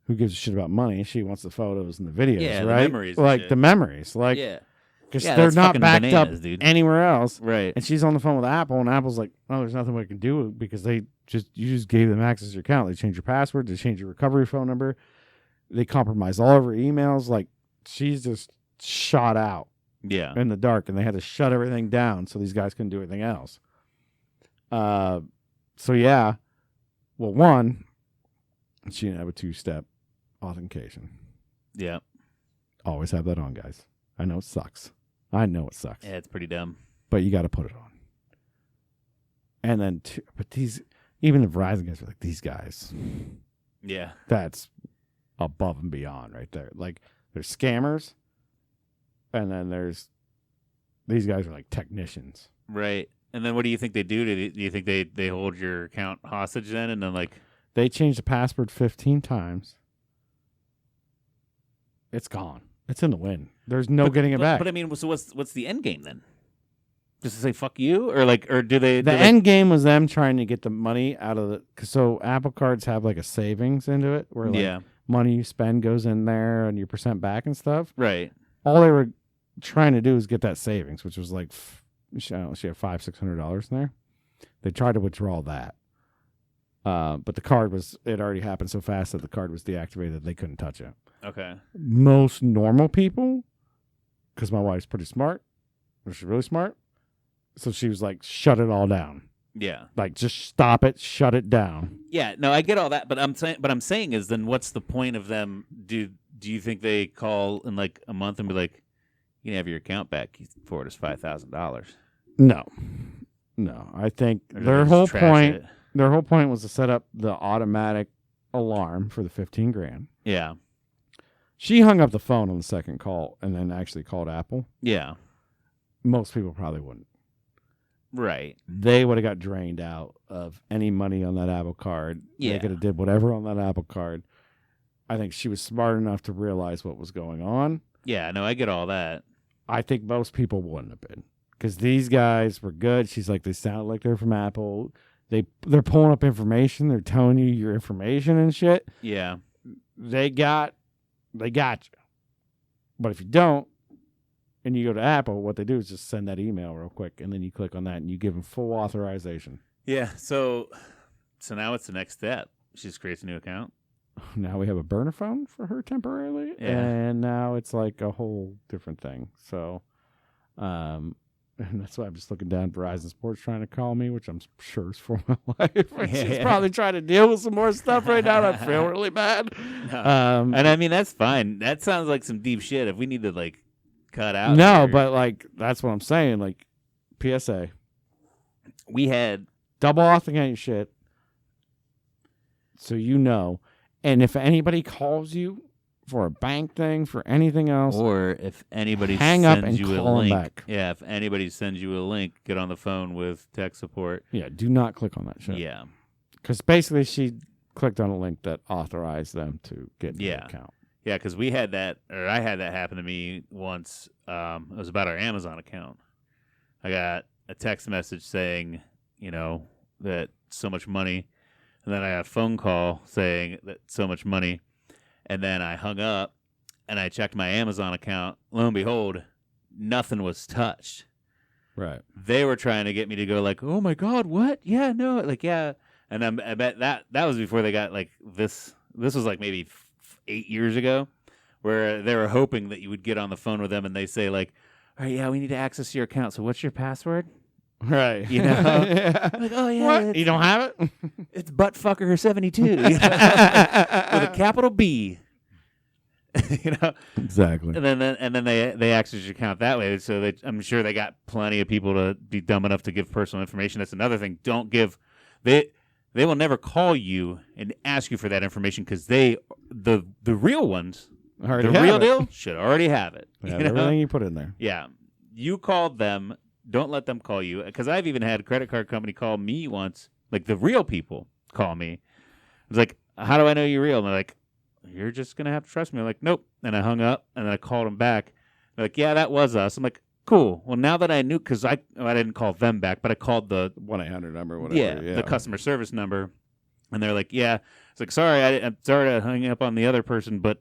Who gives a shit about money? She wants the photos and the videos, yeah, right? The memories. Like the memories. Like, yeah. Because Yeah, they're that's not fucking backed bananas, up dude. anywhere else. Right. And she's on the phone with Apple, and Apple's like, oh, there's nothing we can do because you just gave them access to your account. They changed your password. They changed your recovery phone number. They compromised all of her emails. Like, she's just shot out Yeah. in the dark, and they had to shut everything down so these guys couldn't do anything else. So, yeah. Well, one, she didn't have a 2-step authentication. Yeah. Always have that on, guys. I know it sucks. I know it sucks. Yeah, it's pretty dumb. But you got to put it on. And then, even the Verizon guys are like, these guys, Yeah. that's above and beyond right there. Like, there's scammers, and then these guys are like technicians. Right. And then what do you think they do? Do you think they hold your account hostage then? And then, like, They changed the password 15 times. It's gone. It's in the wind. There's no getting it back. But I mean, so what's the end game then? Just to say fuck you, or do they? The end game was them trying to get the money out of the. So Apple cards have like a savings into it, where like money you spend goes in there and your percent back and stuff. Right. All they were trying to do is get that savings, which was like, she had $500-$600 in there. They tried to withdraw that, but the card it already happened so fast that the card was deactivated. They couldn't touch it. Okay. Most normal people, because my wife's pretty smart, or she's really smart, so she was like, shut it all down. Yeah. Like, just stop it, shut it down. Yeah, no, I get all that, but I'm saying is, then what's the point of them? Do you think they call in like a month and be like, you can have your account back? You forward us $5,000. No. I think their whole point was to set up the automatic alarm for the $15,000. Yeah. She hung up the phone on the second call and then actually called Apple. Yeah. Most people probably wouldn't. Right. They would have got drained out of any money on that Apple card. Yeah. They could have did whatever on that Apple card. I think she was smart enough to realize what was going on. Yeah, no, I get all that. I think most people wouldn't have been, because these guys were good. She's like, they sound like they're from Apple. They're pulling up information. They're telling you your information and shit. Yeah. They got you. But if you don't, and you go to Apple, what they do is just send that email real quick, and then you click on that, and you give them full authorization. Yeah, so now what's the next step? She just creates a new account? Now we have a burner phone for her temporarily, Yeah. and now it's like a whole different thing. So, and that's why I'm just looking down Verizon Sports trying to call me, which I'm sure is for my life. She's probably trying to deal with some more stuff right now, and I feel really bad. No. And I mean, that's fine. That sounds like some deep shit. If we need to, like, cut out. No, here. but, like, that's what I'm saying. Like, PSA. We had double authenticate shit, so you know. And if anybody calls you for a bank thing, for anything else, or if anybody hang sends up and you a call them link, back. yeah, if anybody sends you a link, get on the phone with tech support. Yeah, do not click on that shit. Yeah, because basically she clicked on a link that authorized them to get their account. Yeah, because we had that, or I had that happen to me once. It was about our Amazon account. I got a text message saying, you know, that so much money. And then I got a phone call saying that so much money. And then I hung up and I checked my Amazon account. Lo and behold, nothing was touched. Right. They were trying to get me to go like, oh my God, what? Yeah, no, like, yeah. And I bet that was before they got like this. This was like maybe 8 years ago, where they were hoping that you would get on the phone with them and they say like, all right, yeah, we need to access your account. So what's your password? Right. You know? Yeah. Like, oh, yeah. What? You don't have it? It's buttfucker72 you know? With a capital B. You know? Exactly. And then they access your account that way. So I'm sure they got plenty of people to be dumb enough to give personal information. That's another thing. Don't give... They will never call you and ask you for that information because the real ones, already the real deal, should already have it. You know? Everything you put in there. Yeah. You called them. Don't let them call you. Because I've even had a credit card company call me once. Like, the real people call me. I was like, how do I know you're real? And they're like, you're just going to have to trust me. I'm like, nope. And I hung up, and then I called them back. They're like, yeah, that was us. I'm like, cool. Well, now that I knew, because I didn't call them back, but I called the 1-800 number, or whatever. Yeah, the customer service number. And they're like, yeah. It's like, sorry, I'm sorry to hang up on the other person, but,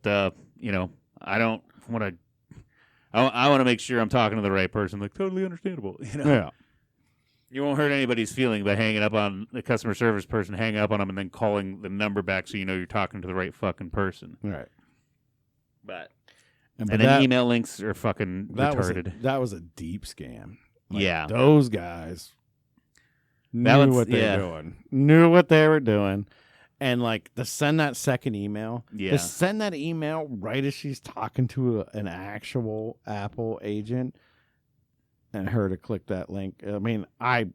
you know, I don't want to... I want to make sure I'm talking to the right person. Like, totally understandable. You know? Yeah. You won't hurt anybody's feeling by hanging up on the customer service person, hanging up on them, and then calling the number back so you know you're talking to the right fucking person. Right. But then email links are fucking retarded. That was a deep scam. Like, yeah. Those guys knew what they were doing. Knew what they were doing. And, like, to send that second email, to send that email right as she's talking to an actual Apple agent and her to click that link. I mean, I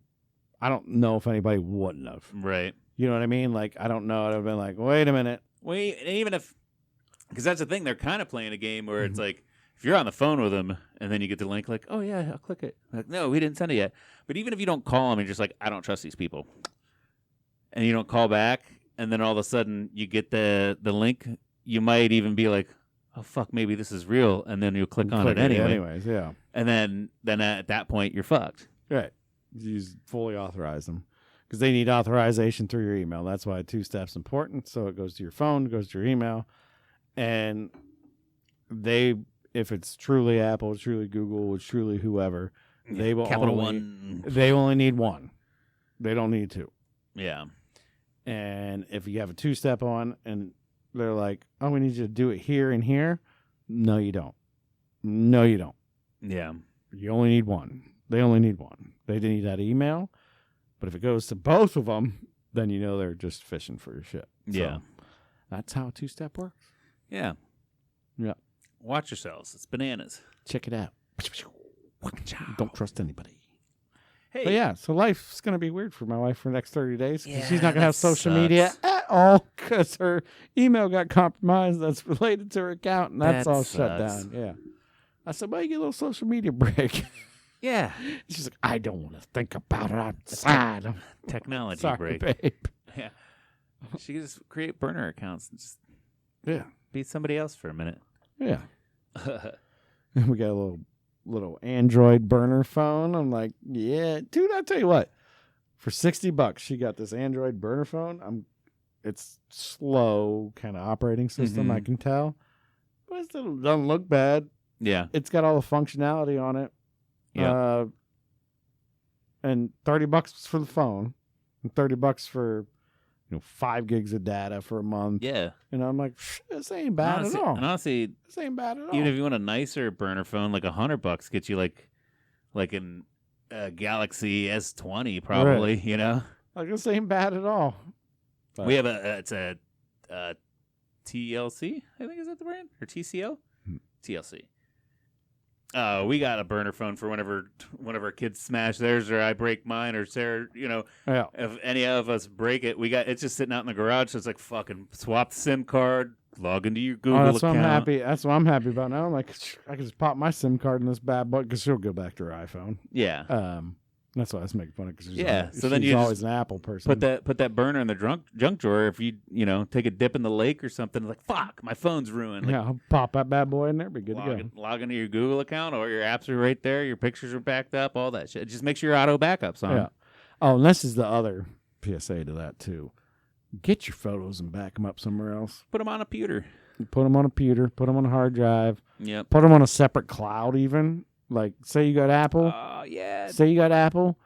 don't know if anybody wouldn't have. Right. You know what I mean? Like, I don't know. I'd have been like, wait a minute. Wait, and even if, because that's the thing, they're kind of playing a game where it's like, if you're on the phone with them and then you get the link, like, oh, yeah, I'll click it. Like, no, we didn't send it yet. But even if you don't call them, you're just like, I don't trust these people. And you don't call back. And then all of a sudden you get the link, you might even be like, oh, fuck, maybe this is real. And then you'll click on it anyway. Anyways, yeah. And then at that point, you're fucked. Right. You fully authorize them. Because they need authorization through your email. That's why 2-step's important. So it goes to your phone, goes to your email. And if it's truly Apple, it's truly Google, it's truly whoever, they will they only need one. They don't need two. Yeah. And if you have a 2-step on and they're like, oh, we need you to do it here and here. No, you don't. No, you don't. Yeah. You only need one. They only need one. They need that email. But if it goes to both of them, then you know they're just fishing for your shit. Yeah. So that's how a 2-step works. Yeah. Yeah. Watch yourselves. It's bananas. Check it out. Don't trust anybody. Hey. But yeah, so life's going to be weird for my wife for the next 30 days. Yeah, she's not going to have social media at all because her email got compromised. That's related to her account, and that's all shut down. Yeah. I said, well, you get a little social media break. Yeah. She's like, I don't want to think about it outside. Technology break. Babe. Yeah. She can just create burner accounts. And just... Yeah. be somebody else for a minute. Yeah. And we got a little Android burner phone. I'm like, yeah, dude, I'll tell you what. For $60, she got this Android burner phone. It's slow kind of operating system, I can tell. But it still doesn't look bad. Yeah. It's got all the functionality on it. Yeah. And $30 for the phone. And $30 for 5 gigs of data for a month. Yeah. And I'm like, this ain't bad at all. And honestly, this ain't bad at all. even if you want a nicer burner phone, like $100 gets you like an Galaxy S20 probably, Right. Like this ain't bad at all. But we have it's a TLC, I think, is that the brand? Or TCL? TLC. We got a burner phone for whenever one of our kids smash theirs, or I break mine, or Sarah, if any of us break it, it's just sitting out in the garage. So it's like fucking swap the SIM card, log into your Google that's account. What I'm happy. That's what I'm happy about now. I'm like, I can just pop my SIM card in this bad boy because she'll go back to her iPhone. Yeah. That's why I was making fun of because so then she's always an Apple person. Put that burner in the junk drawer. If you take a dip in the lake or something, like fuck, my phone's ruined. Like, I'll pop that bad boy in there, be good to go. Log into your Google account, all your apps are right there, your pictures are backed up, all that shit. Just make sure your auto backups on. Yeah. Oh, and this is the other PSA to that too. Get your photos and back them up somewhere else. Put them on a pewter. Put them on a pewter. Put them on a hard drive. Yep. Put them on a separate cloud even. Like, say you got Apple. Oh, yeah. Say you got Apple.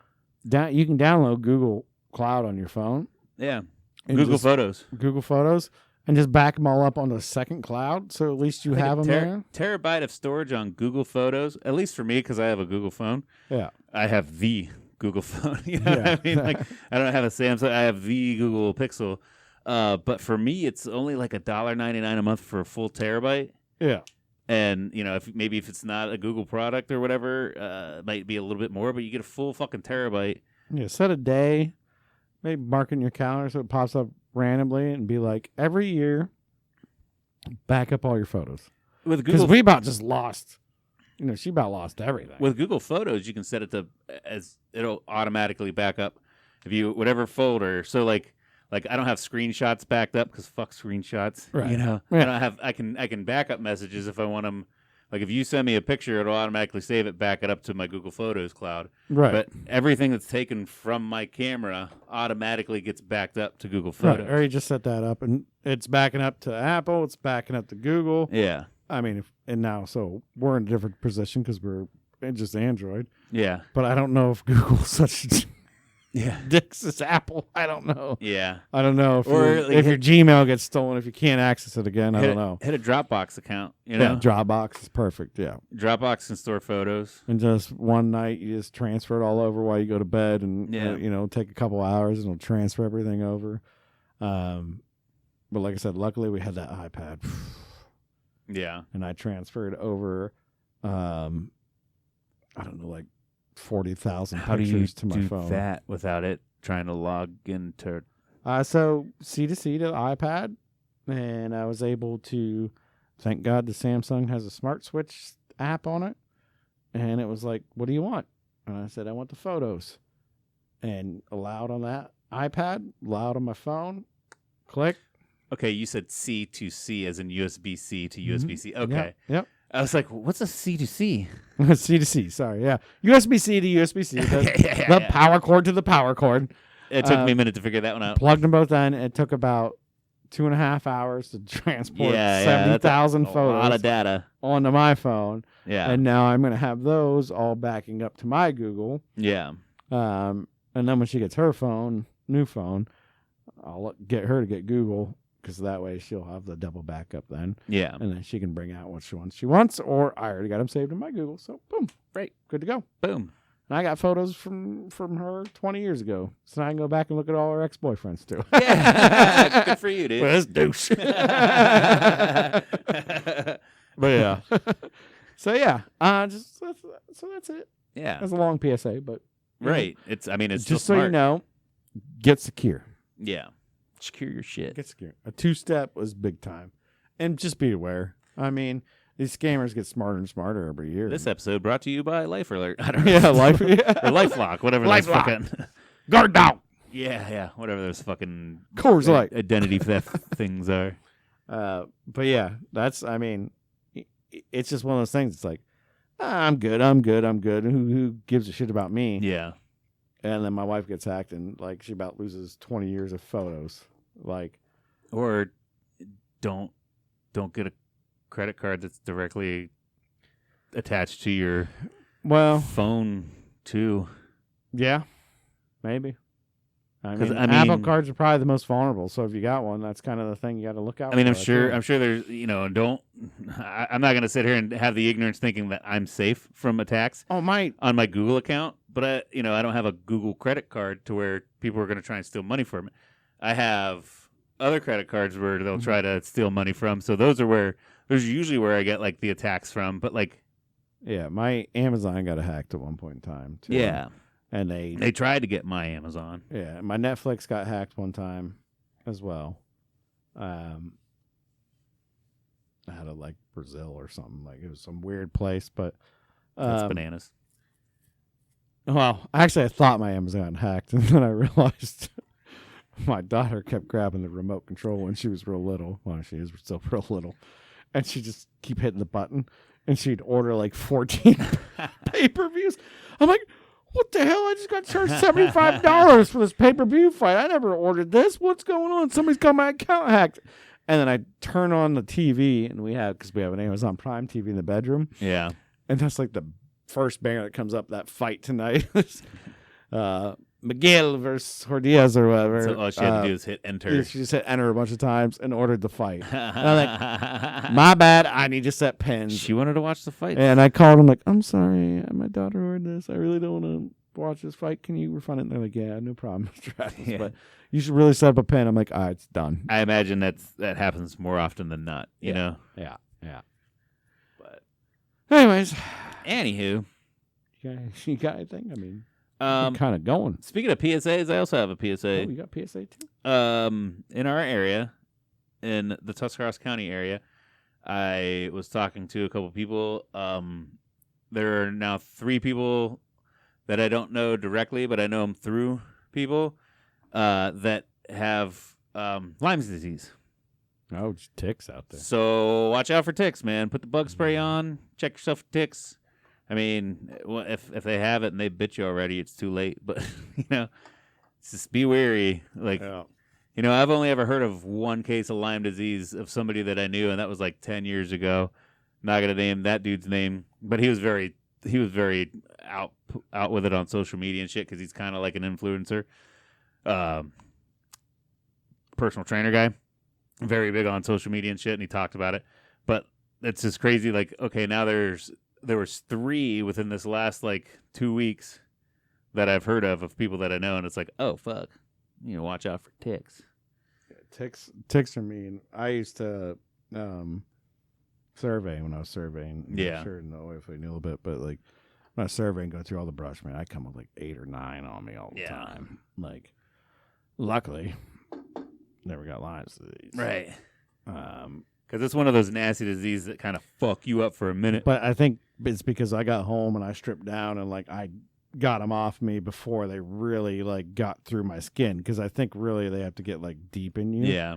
You can download Google Cloud on your phone. Yeah. Google Photos. Google Photos. And just back them all up on the second cloud. So at least you have them there. Terabyte of storage on Google Photos. At least for me, because I have a Google phone. Yeah. I have the Google phone. You know what I mean? Like, I don't have a Samsung. I have the Google Pixel. But for me, it's only like $1.99 a month for a full terabyte. Yeah. And, if it's not a Google product or whatever, it might be a little bit more, but you get a full fucking terabyte. Yeah, set a day, maybe mark in your calendar so it pops up randomly and be like, every year, back up all your photos. With Google, because we about just lost, she about lost everything. With Google Photos, you can set it to, as it'll automatically back up if you, whatever folder. So like I don't have screenshots backed up because fuck screenshots. Right. Yeah. I don't have. I can back up messages if I want them. Like if you send me a picture, it'll automatically save it, back it up to my Google Photos cloud. Right. But everything that's taken from my camera automatically gets backed up to Google Photos. Right. Or you just set that up, and it's backing up to Apple. It's backing up to Google. Yeah. I mean, so we're in a different position because we're just Android. Yeah. But I don't know if Google's such. Yeah, Dix is Apple. I don't know. Yeah, I don't know if your Gmail gets stolen, if you can't access it again. I don't know. Hit a Dropbox account. Yeah, Dropbox is perfect. Yeah, Dropbox can store photos. And just one night, you just transfer it all over while you go to bed, and take a couple hours, and it'll transfer everything over. But like I said, luckily we had that iPad. Yeah, and I transferred over. I don't know, like 40,000 pictures to my phone. How do you do that without it trying to log into? So C2C to iPad, and I was able to. Thank God the Samsung has a Smart Switch app on it, and it was like, "What do you want?" And I said, "I want the photos," and allowed on that iPad, allowed on my phone. Click. Okay, you said C to C as in USB-C to USB-C. Okay. Yep. I was like, what's a C2C? C2C, sorry, yeah. USB-C to USB-C. The power cord to the power cord. It took me a minute to figure that one out. Plugged them both in. It took about 2.5 hours to transport 70,000 photos. A lot of data. Onto my phone. Yeah. And now I'm going to have those all backing up to my Google. Yeah. And then when she gets her new phone, I'll get her to get Google. Because that way she'll have the double backup then. Yeah. And then she can bring out what she wants. Or I already got them saved in my Google. So, boom. Right. Good to go. Boom. And I got photos from her 20 years ago. So now I can go back and look at all her ex-boyfriends, too. Yeah. Good for you, dude. Well, that's douche. But, yeah. So, yeah. So that's it. Yeah. That's a long PSA, but. Right. It's just so you know, get secure. Yeah. Secure your shit. Get secure. A 2-step was big time. And just be aware. I mean, these scammers get smarter and smarter every year. This episode brought to you by Life Alert. I don't know. Yeah, Life. Or LifeLock, whatever those fucking. Guard down. Yeah. Whatever those fucking Coors Light identity theft things are. But yeah, it's just one of those things. It's like, I'm good. Who gives a shit about me? Yeah. And then my wife gets hacked, and like she about loses 20 years of photos. Like, or don't get a credit card that's directly attached to your phone too. Yeah, maybe. I mean, Apple cards are probably the most vulnerable. So if you got one, that's kind of the thing you got to look out. I mean, I'm sure there's, I'm not going to sit here and have the ignorance thinking that I'm safe from attacks. On my Google account, but I don't have a Google credit card to where people are going to try and steal money from it. I have other credit cards where they'll try to steal money from. So those usually where I get like the attacks from. But like, yeah, my Amazon got hacked at one point in time too. Yeah. And they tried to get my Amazon. Yeah, my Netflix got hacked one time as well. Out of like Brazil or something. Like it was some weird place, but that's bananas. Well, actually, I thought my Amazon hacked, and then I realized my daughter kept grabbing the remote control when she was real little. Well, she is still real little, and she just keep hitting the button, and she'd order like 14 pay-per-views. I'm like, what the hell? I just got charged $75 for this pay-per-view fight. I never ordered this. What's going on? Somebody's got my account hacked. And then I turn on the TV, and because we have an Amazon Prime TV in the bedroom. Yeah. And that's like the first banner that comes up, that fight tonight. Miguel versus Hordiaz or whatever. So all she had to do is hit enter. She just hit enter a bunch of times and ordered the fight. And I'm like, my bad. I need to set pins. She wanted to watch the fight. And I called him like, I'm sorry. My daughter ordered this. I really don't want to watch this fight. Can you refund it? And they're like, yeah, no problem, Mr. Travis. Yeah. But you should really set up a pin. I'm like, all right, it's done. I imagine that happens more often than not, you know? Yeah. But anyways. Anywho. You got anything? I mean. Kind of going. Speaking of PSAs, I also have a PSA. Oh, you got PSA too? In our area, in the Tuscarawas County area, I was talking to a couple people. There are now 3 people that I don't know directly, but I know them through people that have Lyme's disease. Oh, ticks out there. So watch out for ticks, man. Put the bug spray on. Check yourself for ticks. I mean, if they have it and they bit you already, it's too late. But, just be wary. Like, I've only ever heard of one case of Lyme disease of somebody that I knew, and that was like 10 years ago. I'm not going to name that dude's name, but he was very out with it on social media and shit because he's kind of like an influencer. Personal trainer guy. Very big on social media and shit, and he talked about it. But it's just crazy. Like, okay, now there was 3 within this last like 2 weeks that I've heard of people that I know, and it's like, oh fuck, watch out for ticks. Yeah, ticks are mean. I used to survey when I was surveying. Yeah, I'm sure know if I knew a little bit, but like when I was surveying, going through all the brush, man, I come with like 8 or 9 on me all the time. Like, luckily, never got Lyme's disease. Right. Because it's one of those nasty diseases that kind of fuck you up for a minute. But I think it's because I got home and I stripped down and like I got them off me before they really like got through my skin. Because I think really they have to get like deep in you. Yeah.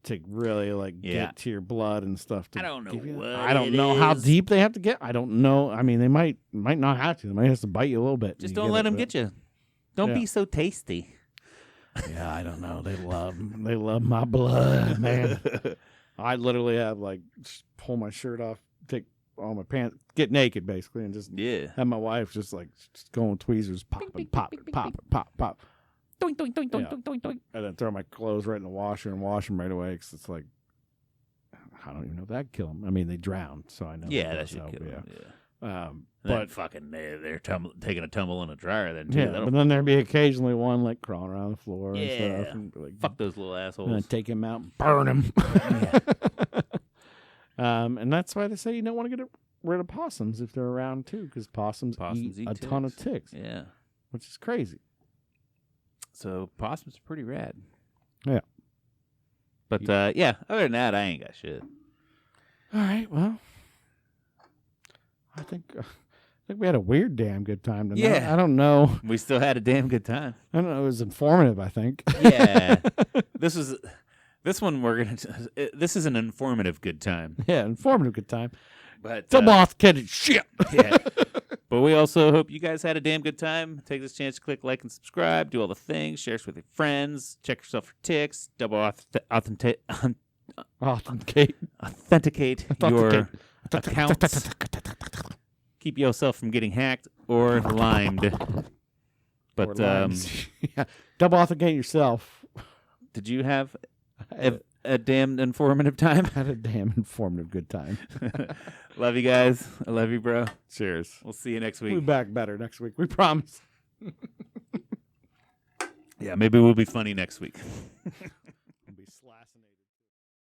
To really like get to your blood and stuff. I don't know I don't know how deep they have to get. I don't know. I mean, they might not have to. They might have to bite you a little bit. Just don't let them get you. Don't be so tasty. Yeah, I don't know. They love my blood, man. I literally have like just pull my shirt off, take all my pants, get naked basically, and just have my wife just like just going tweezers, pop, pop, pop, doink, doink, doink, doink, doink, doink, and then throw my clothes right in the washer and wash them right away because it's like I don't even know if that'd kill them. I mean, they drowned, so I know. Yeah, that should kill them. Yeah. But fucking they're taking a tumble in a dryer then too. Yeah, but then there'd be occasionally one like crawling around the floor and stuff. And like, fuck those little assholes. And then take him out and burn him. And that's why they say you don't want to get rid of possums if they're around too, because possums eat a ton of ticks. Yeah. Which is crazy. So possums are pretty rad. Yeah. But other than that, I ain't got shit. All right, well. I think we had a weird damn good time tonight. Yeah. I don't know. We still had a damn good time. I don't know. It was informative, I think. Yeah. This This one this is an informative good time. Yeah, informative good time. But Double authenticated shit. Yeah. But we also hope you guys had a damn good time. Take this chance to click like and subscribe. Do all the things. Share us with your friends. Check yourself for ticks. Double authenticate your accounts. Keep yourself from getting hacked or limed. But yeah. Double authenticate yourself. Did you have a damn informative time? Had a damn informative good time. Love you guys. I love you, bro. Cheers. We'll see you next week. We'll be back better next week. We promise. Yeah, maybe we'll be funny next week.